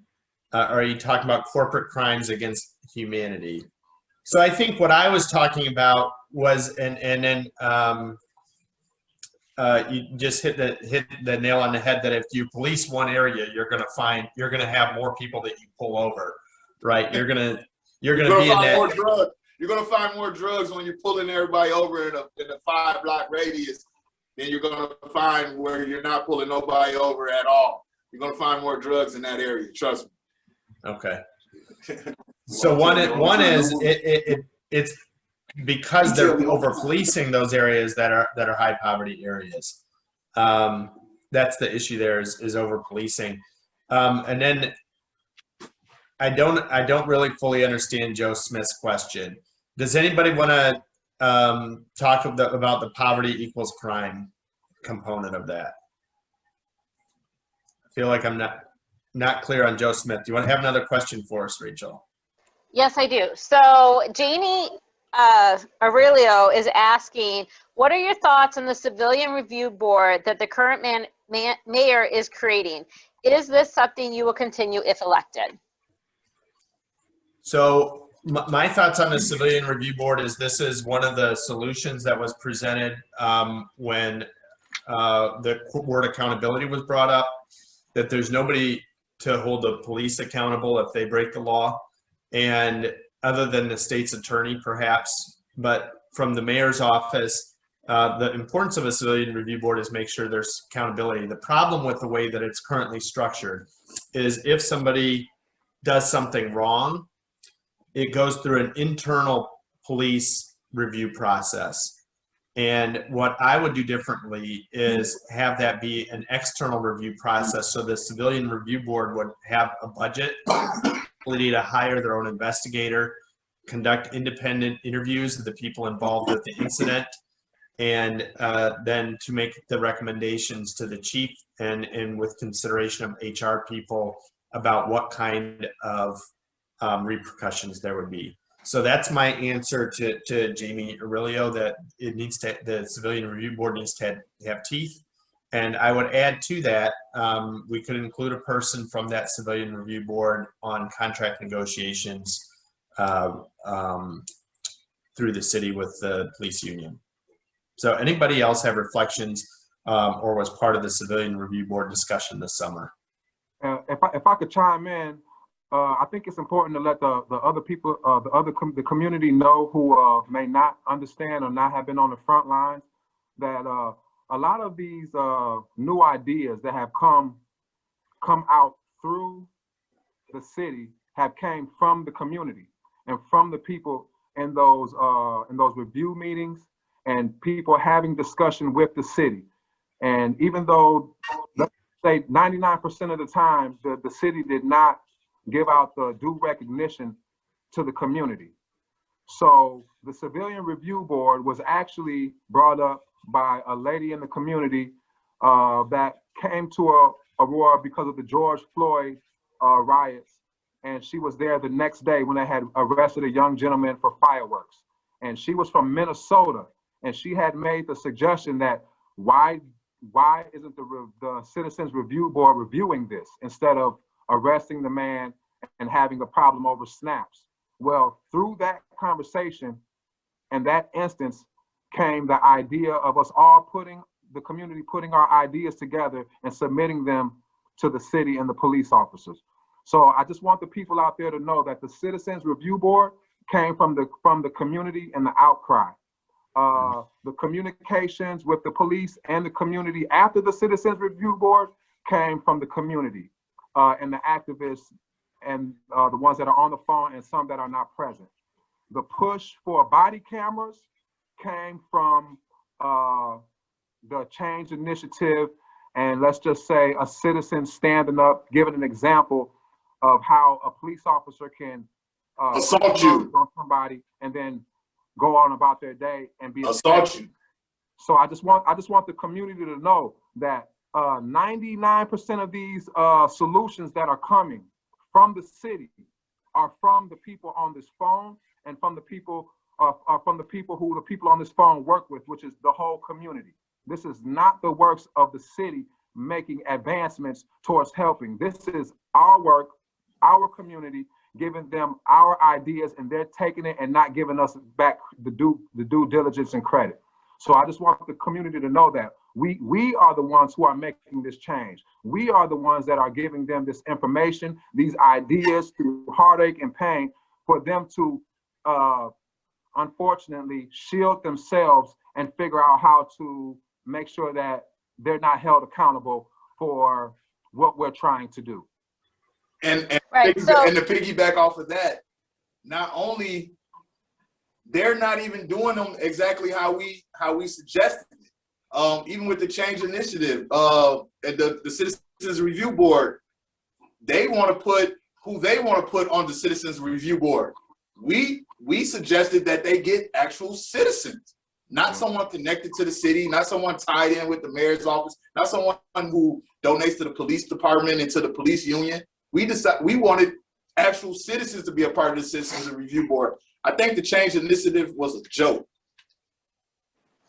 Are you talking about corporate crimes against humanity? So I think what I was talking about was, and then you just hit the nail on the head, that if you police one area, you're going to have more people that you pull over, right? You're going to be in that. More drugs. You're going to find more drugs when you're pulling everybody over in a 5-block radius than you're going to find where you're not pulling nobody over at all. You're going to find more drugs in that area. Trust me. Okay. So one is it's because they're over policing those areas that are high poverty areas. That's the issue there is over policing. And then I don't really fully understand Joe Smith's question. Does anybody want to talk about the poverty equals crime component of that? I feel like I'm not clear on Joe Smith. Do you want to have another question for us, Rachel? Yes, I do. So Janie Aurelio is asking, what are your thoughts on the Civilian Review Board that the current mayor is creating? Is this something you will continue if elected? So my thoughts on the Civilian Review Board is this is one of the solutions that was presented when the word accountability was brought up, that there's nobody to hold the police accountable if they break the law, and other than the state's attorney perhaps, but from the mayor's office, the importance of a Civilian Review Board is make sure there's accountability. The problem with the way that it's currently structured is if somebody does something wrong, it goes through an internal police review process. And what I would do differently is have that be an external review process, so the Civilian Review Board would have a budget, ability to hire their own investigator, conduct independent interviews of the people involved with the incident, and then to make the recommendations to the chief and with consideration of HR people about what kind of repercussions there would be. So that's my answer to Jamie Aurelio, that the Civilian Review Board needs to have teeth. And I would add to that, we could include a person from that Civilian Review Board on contract negotiations through the city with the police union. So anybody else have reflections or was part of the Civilian Review Board discussion this summer? If I could chime in, I think it's important to let the other people, the community know who may not understand or not have been on the front lines, that a lot of these new ideas that have come out through the city have came from the community and from the people in those review meetings and people having discussion with the city. And even though, let's say 99% of the time, the city did not give out the due recognition to the community. So the Civilian Review Board was actually brought up by a lady in the community that came to Aurora because of the George Floyd riots. And she was there the next day when they had arrested a young gentleman for fireworks. And she was from Minnesota. And she had made the suggestion that why isn't the Citizens Review Board reviewing this instead of arresting the man and having a problem over snaps? Well, through that conversation and that instance came the idea of us all the community putting our ideas together and submitting them to the city and the police officers. So I just want the people out there to know that the Citizens Review Board came from the community and the outcry. The communications with the police and the community after the Citizens Review Board came from the community and the activists and the ones that are on the phone and some that are not present. The push for body cameras came from the Change Initiative, and let's just say a citizen standing up, giving an example of how a police officer can assault you on somebody and then go on about their day and be assault you. So I just want the community to know that 99% of these solutions that are coming from the city are from the people on this phone and from the people are from the people who the people on this phone work with, which is the whole community. This is not the works of the city making advancements towards helping. This is our work, our community, giving them our ideas, and they're taking it and not giving us back the due diligence and credit. So I just want the community to know that we are the ones who are making this change. We are the ones that are giving them this information, these ideas through heartache and pain, for them to unfortunately shield themselves and figure out how to make sure that they're not held accountable for what we're trying to do. And Right, to piggyback off of that, not only they're not even doing them exactly how we suggested it. Even with the change initiative, and the Citizens Review Board, they want to put who they want to put on the Citizens Review Board. We suggested that they get actual citizens, not someone connected to the city, not someone tied in with the mayor's office, not someone who donates to the police department and to the police union. We wanted actual citizens to be a part of the Citizens Review Board. I think the change initiative was a joke.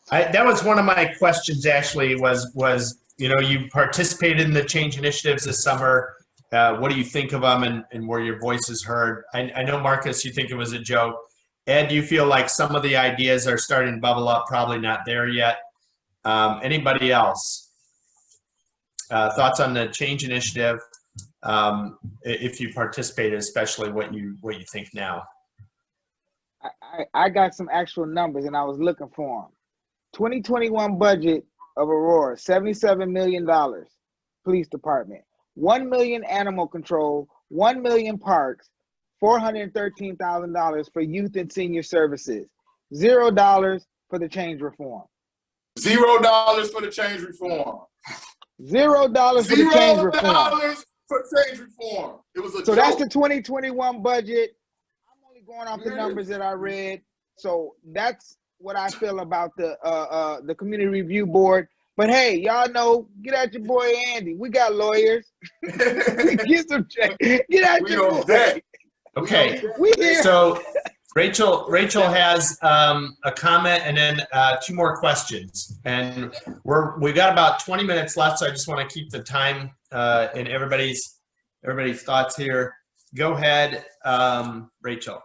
That was one of my questions, actually, was you participated in the change initiatives this summer. What do you think of them, and were your voices heard? I know, Marcus, you think it was a joke. Ed, do you feel like some of the ideas are starting to bubble up? Probably not there yet. Anybody else? Thoughts on the change initiative? If you participated, especially what you think now. I got some actual numbers and I was looking for them. 2021 budget of Aurora, $77 million, police department, 1 million animal control, 1 million parks, $413,000 for youth and senior services, $0 for the change reform. $0 for the change reform. $0 for the change reform. $0 for change reform. It was a So joke. that's the 2021 budget. I'm only going off the numbers that I read. So that's what I feel about the community review board. But hey, y'all know, get out your boy Andy. We got lawyers. Get some check. Get out your boy. Okay. We here. So Rachel has a comment and then 2 more questions, and we got about 20 minutes left. So I just want to keep the time in everybody's thoughts here. Go ahead, Rachel.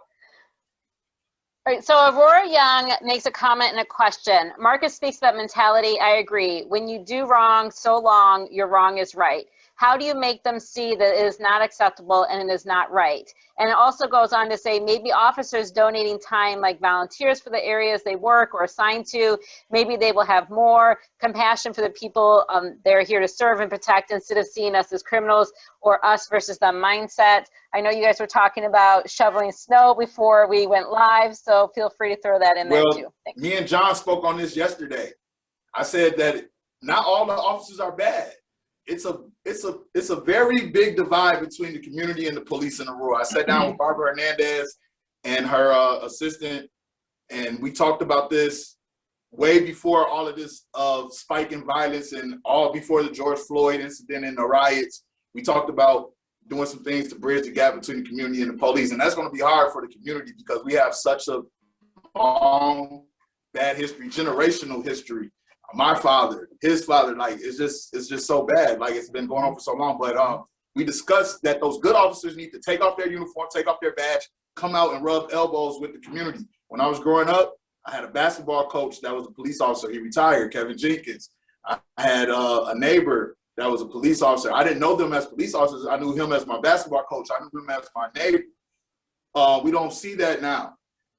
All right, so Aurora Young makes a comment and a question. Marcus speaks to that mentality. I agree. When you do wrong so long, your wrong is right. How do you make them see that it is not acceptable and it is not right? And it also goes on to say maybe officers donating time like volunteers for the areas they work or assigned to, maybe they will have more compassion for the people they're here to serve and protect instead of seeing us as criminals or us versus them mindset. I know you guys were talking about shoveling snow before we went live, so feel free to throw that in there too. Thanks. Me and John spoke on this yesterday. I said that not all the officers are bad. It's a very big divide between the community and the police in Aurora. I sat down with Barbara Hernandez and her assistant, and we talked about this way before all of this spike in violence and all before the George Floyd incident and the riots. We talked about doing some things to bridge the gap between the community and the police, and that's going to be hard for the community because we have such a long, bad history, generational history. My father, his father, like it's just so bad. Like it's been going on for so long. But we discussed that those good officers need to take off their uniform, take off their badge, come out and rub elbows with the community. When I was growing up, I had a basketball coach that was a police officer. He retired, Kevin Jenkins. I had a neighbor that was a police officer. I didn't know them as police officers. I knew him as my basketball coach. I knew him as my neighbor. We don't see that now.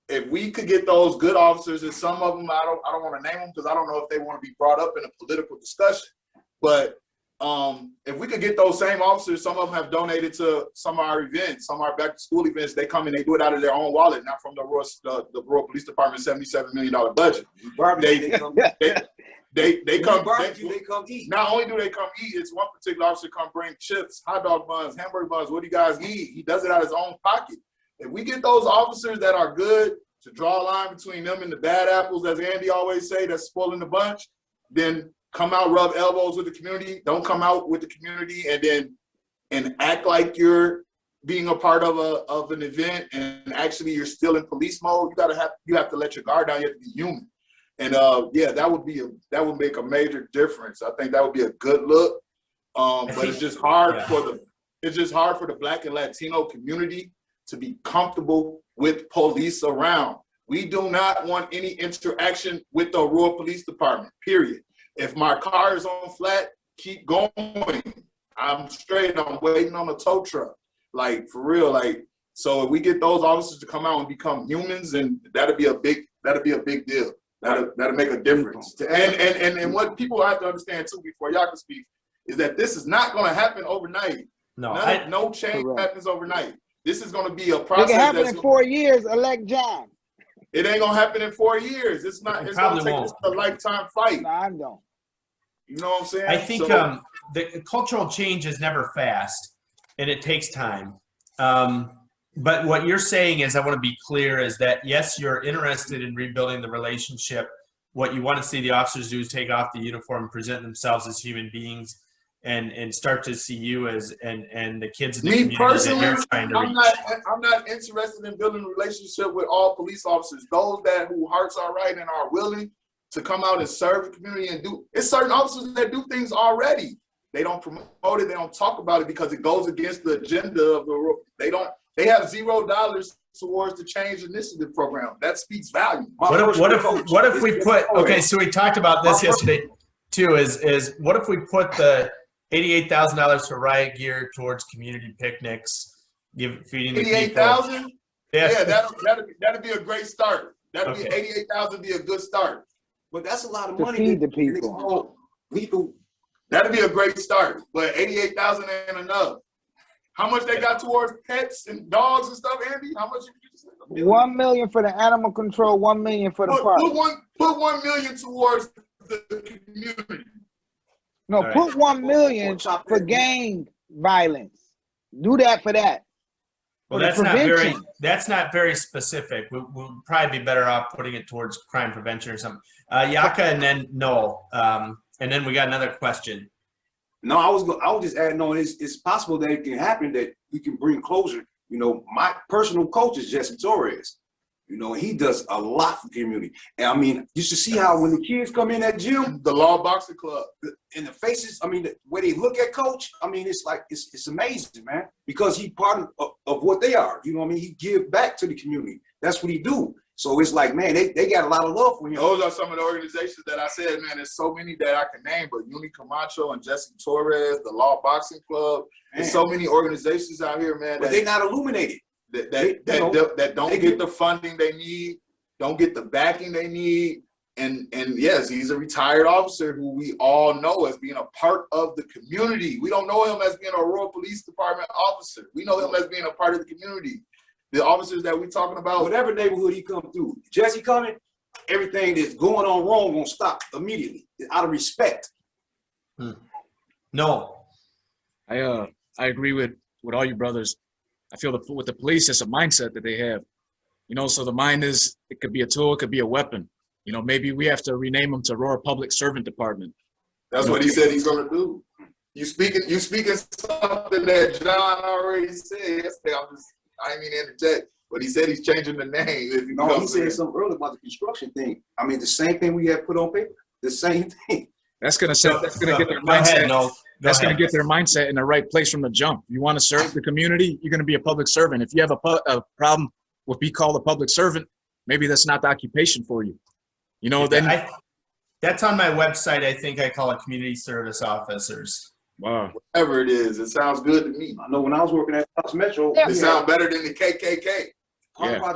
If we could get those good officers, and some of them, I don't want to name them because I don't know if they want to be brought up in a political discussion. But if we could get those same officers, some of them have donated to some of our events, some of our back to school events. They come and they do it out of their own wallet, not from the Aurora Police Department $77 million budget. They come eat. Not only do they come eat, it's one particular officer come bring chips, hot dog buns, hamburger buns. What do you guys need? He does it out of his own pocket. If we get those officers that are good to draw a line between them and the bad apples, as Andy always say, that's spoiling the bunch, then come out, rub elbows with the community. Don't come out with the community and act like you're being a part of an event and actually you're still in police mode, you have to let your guard down. You have to be human. And yeah, that would make a major difference. I think that would be a good look. But it's just hard for the Black and Latino community to be comfortable with police around. We do not want any interaction with the Aurora Police Department, period. If my car is on flat, keep going. I'm straight, I'm waiting on a tow truck. Like, for real, like, so if we get those officers to come out and become humans, and that'd be a big deal. That'll make a difference. And what people have to understand too, before y'all can speak, is that this is not gonna happen overnight. No change happens overnight. This is gonna be a process. It can happen in 4 years, elect John. It ain't gonna happen in 4 years. It's not. It's gonna take us a lifetime fight. No, I don't. You know what I'm saying? I think the cultural change is never fast, and it takes time. But what you're saying is, I want to be clear, is that yes, you're interested in rebuilding the relationship. What you want to see the officers do is take off the uniform and present themselves as human beings, and start to see you as and the kids in the community that you're trying to reach. I'm not interested in building a relationship with all police officers. Those whose hearts are right and are willing to come out and serve the community and do. It's certain officers that do things already. They don't promote it. They don't talk about it because it goes against the agenda of the. They have $0 towards the change initiative program. That speaks volume. What if we put, okay, so we talked about this yesterday too, is what if we put the $88,000 for riot gear towards community picnics, feeding the people? $88,000? Yeah, that'd be a great start. That'd be $88,000 be a good start. But that's a lot of To money. feed the people. That'd be a great start, but $88,000 ain't enough. How much they got towards pets and dogs and stuff, Andy? How much? $1 million for the animal control, $1 million for the park. Put $1 million towards the community. No, put $1 million for gang violence. Do that for that. Well, For that's not very specific. We'll probably be better off putting it towards crime prevention or something. Yaka and then Noel, and then we got another question. No, I was just adding on. It's possible that it can happen, that we can bring closure. You know, my personal coach is Jesse Torres. You know, he does a lot for the community. And I mean, you should see how when the kids come in that gym, the Law Boxing Club, and the faces, I mean, the way they look at Coach, I mean, it's like, it's amazing, man, because he part of what they are. You know what I mean? He give back to the community. That's what he do. So it's like, man, they got a lot of love for him. Those are some of the organizations that I said, man, there's so many that I can name, but Uni Camacho and Jesse Torres, the Law Boxing Club, there's so many organizations out here, man. But they're not illuminated. That don't get the funding they need, don't get the backing they need. And yes, he's a retired officer who we all know as being a part of the community. We don't know him as being a Aurora Police Department officer. We know him as being a part of the community. The officers that we're talking about, whatever neighborhood he come through, Jesse coming, everything that's going on wrong gonna stop immediately out of respect. No, I agree with all you brothers. I feel with the police, it's a mindset that they have. You know, so the mind is, it could be a tool, it could be a weapon. You know, maybe we have to rename them to Aurora Public Servant Department. That's what he said he's gonna do. You speaking something that John already said yesterday. I didn't mean to interject, but he said he's changing the name. No, he said something earlier about the construction thing. I mean, the same thing we had put on paper. The same thing. That's gonna get their mindset. That's going to get their mindset in the right place from the jump. You want to serve the community, you're going to be a public servant. If you have a problem with being called a public servant, maybe that's not the occupation for you. You know, then that's on my website. I think I call it community service officers. Wow. Whatever it is, it sounds good to me. I know when I was working at South Metro, it sounds better than the KKK. Yeah.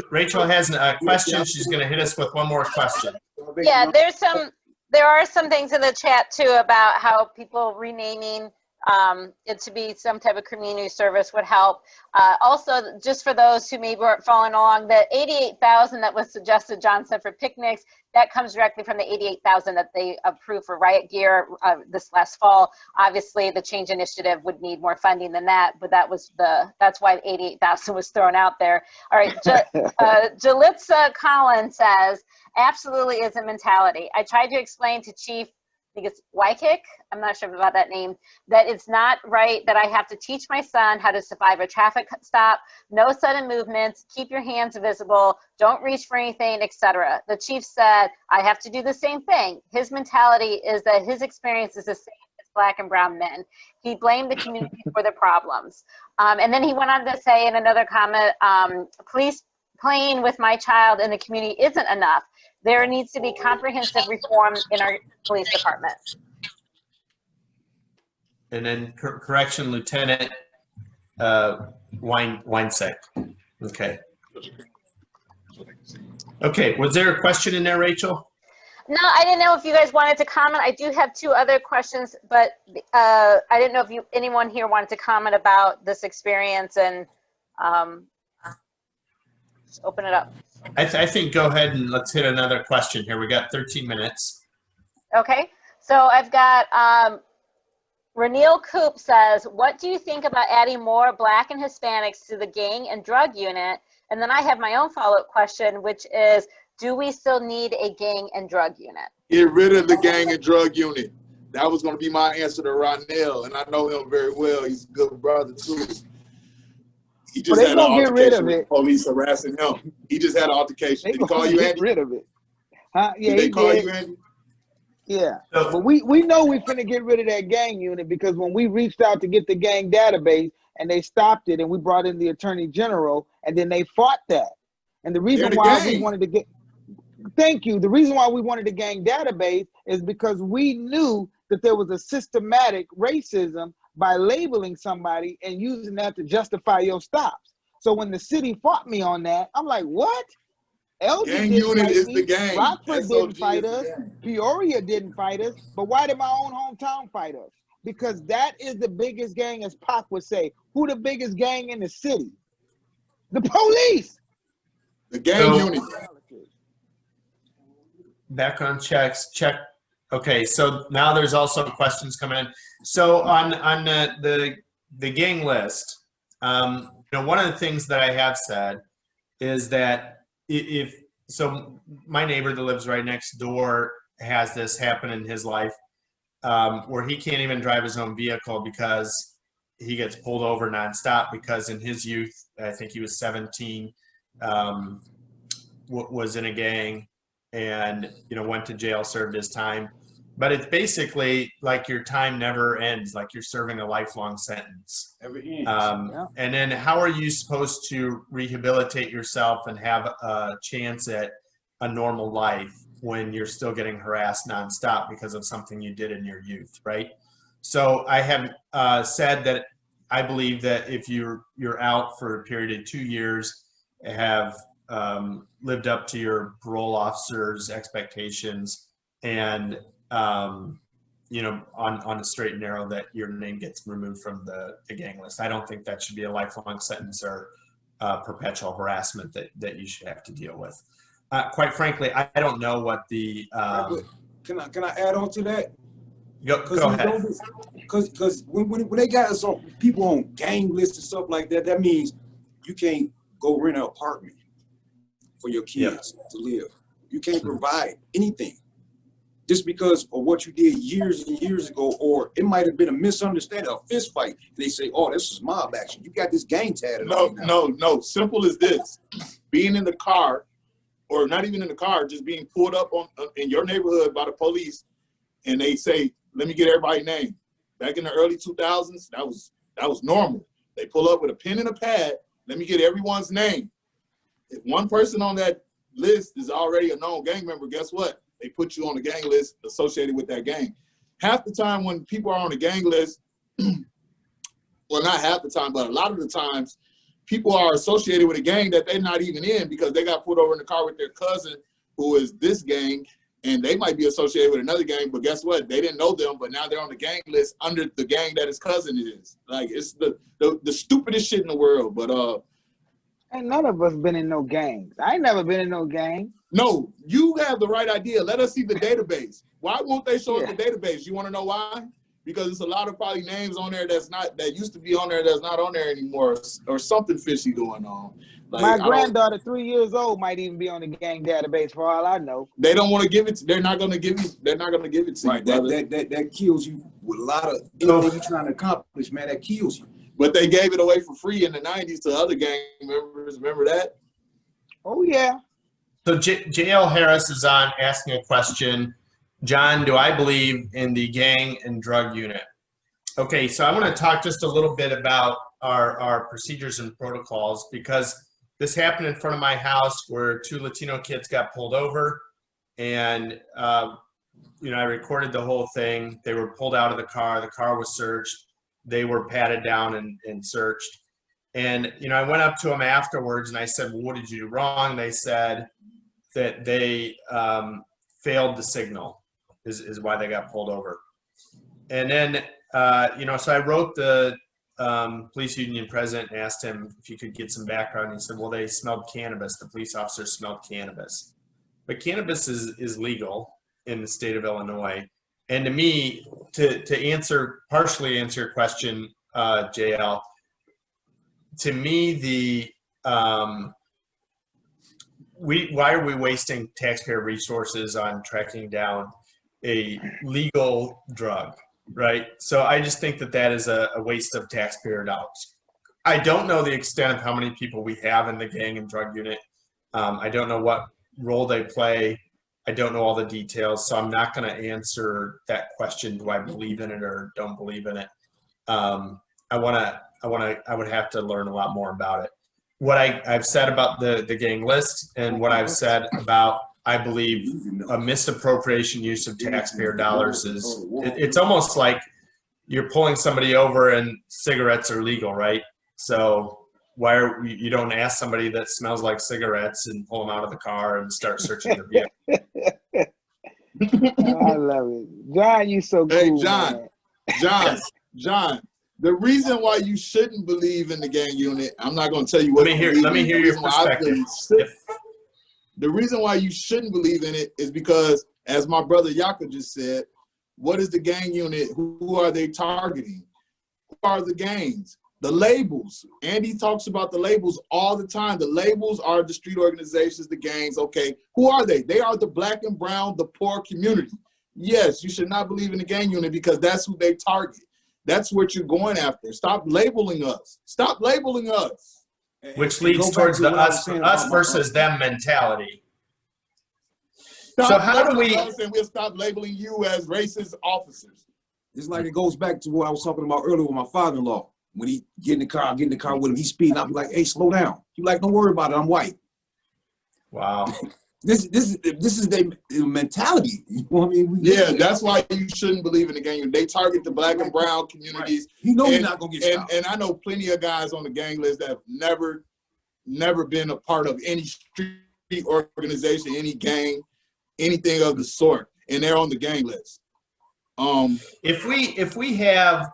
Rachel has a question. She's going to hit us with one more question. Yeah, there are some things in the chat too about how people renaming it to be some type of community service would help. Also, just for those who maybe weren't following along, the $88,000 that was suggested, John said, for picnics, that comes directly from the $88,000 that they approved for riot gear this last fall. Obviously, the change initiative would need more funding than that, but that's why the $88,000 was thrown out there. All right, Jalitza Collins says, absolutely is a mentality. I tried to explain to Chief think it's Wykick, I'm not sure about that name, that it's not right that I have to teach my son how to survive a traffic stop, no sudden movements, keep your hands visible, don't reach for anything, etc. The chief said, I have to do the same thing. His mentality is that his experience is the same as Black and brown men. He blamed the community for the problems. And then he went on to say in another comment, police playing with my child in the community isn't enough. There needs to be comprehensive reform in our police department. And then correction, Lieutenant Winesek. Okay. Okay, was there a question in there, Rachel? No, I didn't know if you guys wanted to comment. I do have 2 other questions, but I didn't know if anyone here wanted to comment about this experience, and just open it up. I think go ahead and let's hit another question here. We got 13 minutes. Okay, so I've got Reneel Coop says, what do you think about adding more Black and Hispanics to the gang and drug unit? And then I have my own follow-up question, which is, do we still need a gang and drug unit? Get rid of the gang and drug unit. That was going to be my answer to Ronell, and I know him very well. He's a good brother, too. He just had an altercation with police harassing him. He just had an altercation. Did he call you, Andy? Get rid of it. Huh? Yeah, did they call you, Andy? Yeah, but we know we finna get rid of that gang unit, because when we reached out to get the gang database and they stopped it, and we brought in the attorney general, and then they fought that. And the reason why we wanted to get, thank you, the reason why we wanted the gang database is because we knew that there was a systematic racism by labeling somebody and using that to justify your stops. So when the city fought me on that, I'm like, what? LG gang didn't unit fight is me. the gang. Rockford SOG didn't fight is the us. gang. Peoria didn't fight us. But why did my own hometown fight us? Because that is the biggest gang, as Pac would say. Who the biggest gang in the city? The police. The gang unit. Background checks, check. Okay, so now there's also questions coming in. So on the gang list, you know, one of the things that I have said is that so my neighbor that lives right next door has this happen in his life, where he can't even drive his own vehicle because he gets pulled over nonstop, because in his youth, I think he was 17, was in a gang and, you know, went to jail, served his time. But it's basically like your time never ends, like you're serving a lifelong sentence. Yeah. And then how are you supposed to rehabilitate yourself and have a chance at a normal life when you're still getting harassed nonstop because of something you did in your youth, right? So I have said that I believe that if you're out for a period of 2 years, have lived up to your parole officer's expectations, and you know, on a straight and narrow, that your name gets removed from the gang list. I don't think that should be a lifelong sentence or perpetual harassment that you should have to deal with. Quite frankly, I don't know what the Can I add on to that? Go ahead. Because when they got us on people on gang lists and stuff like that, that means you can't go rent an apartment for your kids to live. You can't provide anything just because of what you did years and years ago, or it might have been a misunderstanding, a fist fight. They say, "Oh, this is mob action. You got this gang tatted on you now." No. Simple as this: being in the car, or not even in the car, just being pulled up in your neighborhood by the police, and they say, "Let me get everybody's name." Back in the early 2000s, that was normal. They pull up with a pen and a pad. Let me get everyone's name. If one person on that list is already a known gang member, guess what? They put you on the gang list associated with that gang. Half the time when people are on the gang list, well, not half the time, but a lot of the times, people are associated with a gang that they're not even in, because they got pulled over in the car with their cousin who is this gang, and they might be associated with another gang, but guess what? They didn't know them, but now they're on the gang list under the gang that his cousin is. Like, it's the stupidest shit in the world, but Ain't none of us been in no gangs. I ain't never been in no gang. no, you have the right idea. Let us see the database. Why won't they show us the database? You want to know why? Because it's a lot of probably names on there that used to be on there that's not on there anymore, or something fishy going on. My Like, granddaughter, 3 years old, might even be on the gang database for all I know. they don't want to give it. They're not going to give you. They're not going to give it to Right, you, brother. that kills you with a lot of anything you're trying to accomplish, man. That kills you. But they gave it away for free in the 90s to other gang members. Remember that? Oh yeah. So JL Harris is on asking a question. John, do I believe in the gang and drug unit? Okay, so I want to talk just a little bit about our procedures and protocols, because this happened in front of my house where 2 Latino kids got pulled over, and you know, I recorded the whole thing. They were pulled out of the car was searched, they were patted down and searched. And you know, I went up to them afterwards and I said, well, what did you do wrong? They said that they failed the signal is why they got pulled over. And then you know, so I wrote the police union president and asked him if he could get some background. He said, well, they smelled cannabis. The police officers smelled cannabis. But cannabis is legal in the state of Illinois. And to me, to partially answer your question, JL, to me, why are we wasting taxpayer resources on tracking down a legal drug? Right. So I just think that is a waste of taxpayer dollars. I don't know the extent of how many people we have in the gang and drug unit. I don't know what role they play. I don't know all the details. So I'm not going to answer that question. Do I believe in it or don't believe in it? I would have to learn a lot more about it. What I've said about the gang list and what I've said about, I believe, a misappropriation use of taxpayer dollars is, it's almost like you're pulling somebody over and cigarettes are legal, right? So why you don't ask somebody that smells like cigarettes and pull them out of the car and start searching their vehicle? I love it. John, you so cool. Hey, John, man. John, the reason why you shouldn't believe in the gang unit, I'm not going to tell you what. Let me hear your perspective. The reason why you shouldn't believe in it is because, as my brother Yaka just said, what is the gang unit? Who are they targeting? Who are the gangs? The labels. Andy talks about the labels all the time. The labels are the street organizations, the gangs. Okay, who are they? They are the black and brown, the poor community. Yes, you should not believe in the gang unit because that's who they target. That's what you're going after. Stop labeling us. Stop labeling us. Which leads towards the us versus them mentality. So how do we? And we'll stop labeling you as racist officers. It's like it goes back to what I was talking about earlier with my father-in-law. When he get in the car, I get in the car with him, he's speeding. I'll be like, hey, slow down. He like, don't worry about it. I'm white. Wow. This is their mentality. You know what I mean? Yeah, that's why you shouldn't believe in the gang. They target the black and brown communities. Right. You know you're not gonna get stopped. And I know plenty of guys on the gang list that have never been a part of any street organization, any gang, anything of the sort, and they're on the gang list. If we have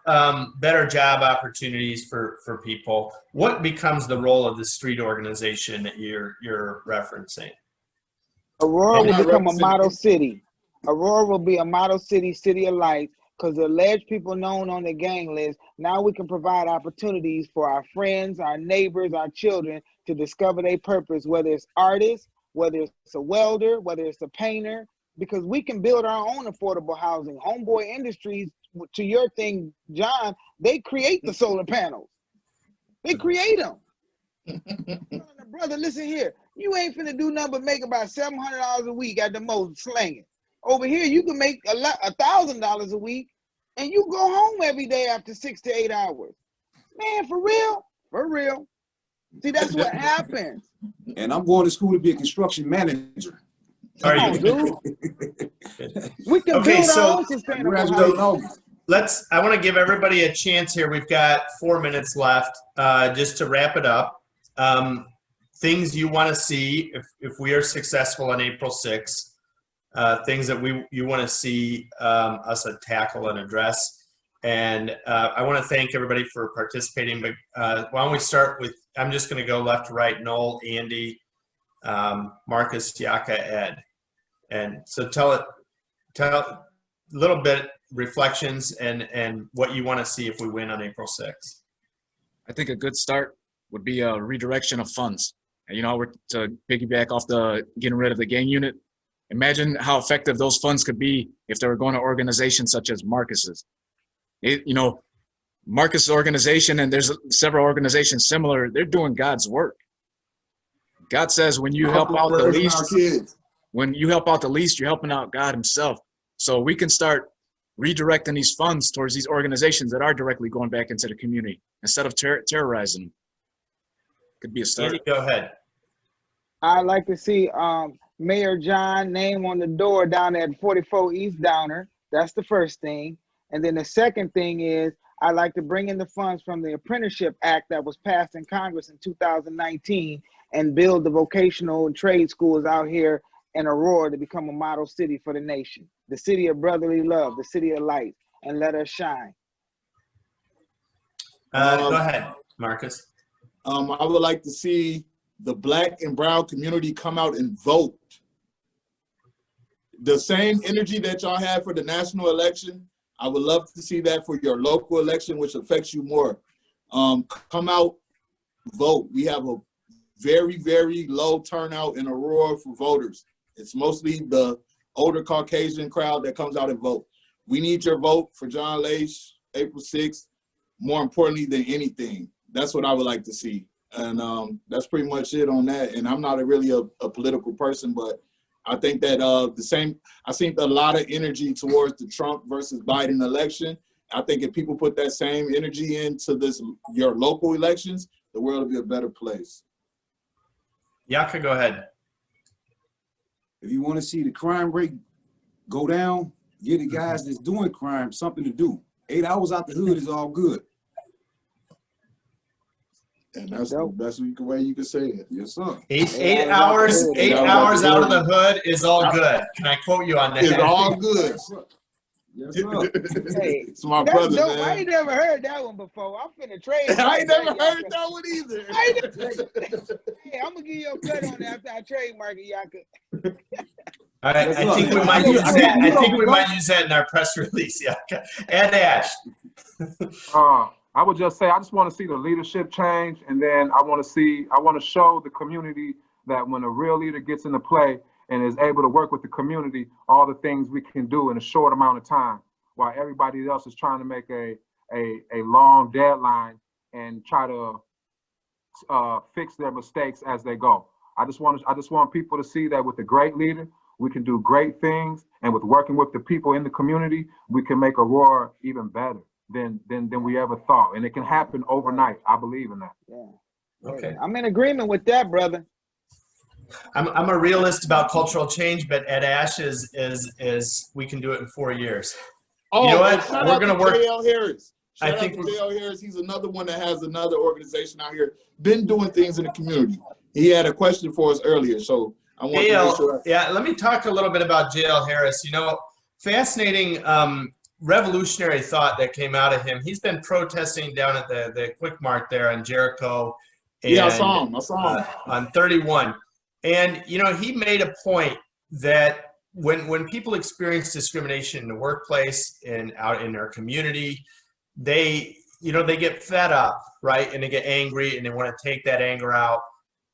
better job opportunities for people, what becomes the role of the street organization that you're referencing? Aurora will become a model city. Aurora will be a model city, city of lights, because the Laesch people known on the gang list, now we can provide opportunities for our friends, our neighbors, our children to discover their purpose, whether it's artists, whether it's a welder, whether it's a painter, because we can build our own affordable housing. Homeboy Industries, to your thing, John, they create the solar panels. They create them. Brother, listen here. You ain't finna do nothing but make about $700 a week at the most slanging. Over here, you can make $1,000 a week, and you go home every day after 6 to 8 hours. Man, for real? For real. See, that's what happens. And I'm going to school to be a construction manager. Are Come you? on, dude. We can build our own sustainable housing. I want to give everybody a chance here. We've got 4 minutes left, just to wrap it up. Things you want to see if we are successful on April 6th, things that you want to see us tackle and address. And I want to thank everybody for participating, but why don't we start with, I'm just going to go left to right, Noel, Andy, Marcus, Yaka, Ed. And so tell a little bit reflections and what you want to see if we win on April 6th. I think a good start would be a redirection of funds. And, you know, we're to piggyback off the getting rid of the gang unit. Imagine how effective those funds could be if they were going to organizations such as Marcus's. You know, Marcus organization, and there's several organizations similar, they're doing God's work. God says when you help out the least, when you help out the least, you're helping out God himself. So we can start redirecting these funds towards these organizations that are directly going back into the community instead of terrorizing them. Could be a start. Andy, go ahead. I'd like to see Mayor John name on the door down at 44 East Downer. That's the first thing. And then the second thing is I'd like to bring in the funds from the Apprenticeship Act that was passed in Congress in 2019 and build the vocational and trade schools out here in Aurora to become a model city for the nation. The city of brotherly love, the city of light, and let us shine. Go ahead, Marcus. I would like to see the Black and brown community come out and vote. The same energy that y'all had for the national election, I would love to see that for your local election, which affects you more. Come out, vote. We have a very, very low turnout in Aurora for voters. It's mostly the older Caucasian crowd that comes out and vote. We need your vote for John Laesch, April 6th, more importantly than anything. That's what I would like to see. And that's pretty much it on that. And I'm not really a political person, but I think that I think a lot of energy towards the Trump versus Biden election. I think if people put that same energy into your local elections, the world will be a better place. Yaka, go ahead. If you want to see the crime rate go down, give the guys that's doing crime something to do. 8 hours out the hood is all good. And that's the best way you can say it. Yes, sir. Eight hours out of the hood is all good. Can I quote you on that? It's all good. Yes, sir. Hey, it's my brother, dope. man. I ain't never heard that one before. I'm finna trade. I ain't never heard that one either. Hey, I'm gonna give you a cut on that after I trademark it, Yaka. All right, I think we might use that. I think we might use that in our press release, Yaka. And Ash. I would just say, I just want to see the leadership change, and then I want to show the community that when a real leader gets into play and is able to work with the community, all the things we can do in a short amount of time, while everybody else is trying to make a long deadline and try to fix their mistakes as they go. I just want people to see that with a great leader, we can do great things, and with working with the people in the community, we can make Aurora even better than we ever thought, and it can happen overnight. I believe in that. Yeah. Okay. I'm in agreement with that, brother. I'm a realist about cultural change, but Ed Ash is we can do it in 4 years. Oh, you know what? Shout We're out gonna to work. JL Harris. I Shout think out to JL Harris. He's another one that has another organization out here, been doing things in the community. He had a question for us earlier, so I want to make sure. Yeah, let me talk a little bit about JL Harris. You know, fascinating revolutionary thought that came out of him. He's been protesting down at the Quick Mart there in Jericho. And, yeah, I saw him. On 31. And, you know, he made a point that when people experience discrimination in the workplace and out in their community, they get fed up, right? And they get angry and they want to take that anger out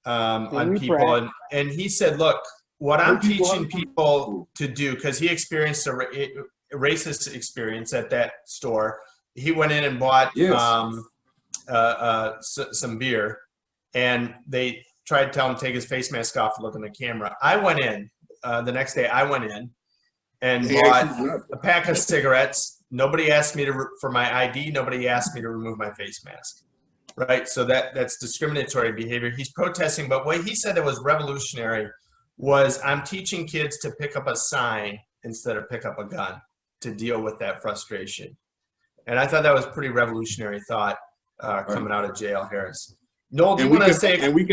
on people. And he said, look, what I'm teaching people to do, because he experienced a racist experience at that store. He went in and bought some beer, and they tried to tell him to take his face mask off and look in the camera. I went in the next day. I went in and bought a pack of cigarettes. Nobody asked me for my ID. Nobody asked me to remove my face mask. Right. So that's discriminatory behavior. He's protesting, but what he said that was revolutionary was, I'm teaching kids to pick up a sign instead of pick up a gun to deal with that frustration. And I thought that was a pretty revolutionary thought coming out of JL Harris. Noel, do you want to say? And we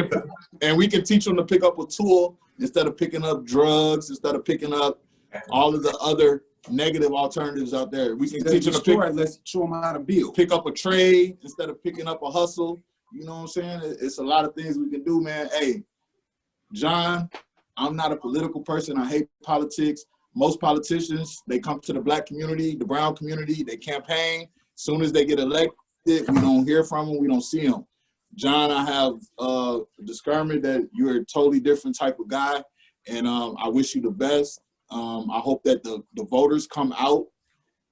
can teach them to pick up a tool instead of picking up drugs, instead of picking up all of the other negative alternatives out there. We can teach them to let's show them how to build. Pick up a trade instead of picking up a hustle. You know what I'm saying? It's a lot of things we can do, man. Hey, John, I'm not a political person. I hate politics. Most politicians, they come to the Black community, the brown community, they campaign. As soon as they get elected, we don't hear from them, we don't see them. John, I have discernment that you're a totally different type of guy, and I wish you the best. I hope that the voters come out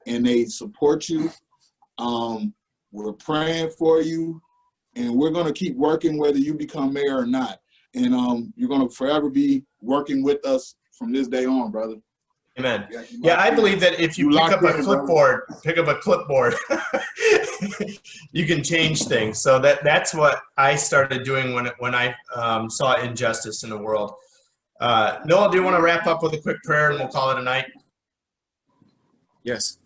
and they support you. We're praying for you, and we're going to keep working whether you become mayor or not. And you're going to forever be working with us from this day on, brother. Amen. Yeah, I believe that if you pick up a clipboard, you can change things. So that's what I started doing when I saw injustice in the world. Noah, do you want to wrap up with a quick prayer and we'll call it a night? Yes.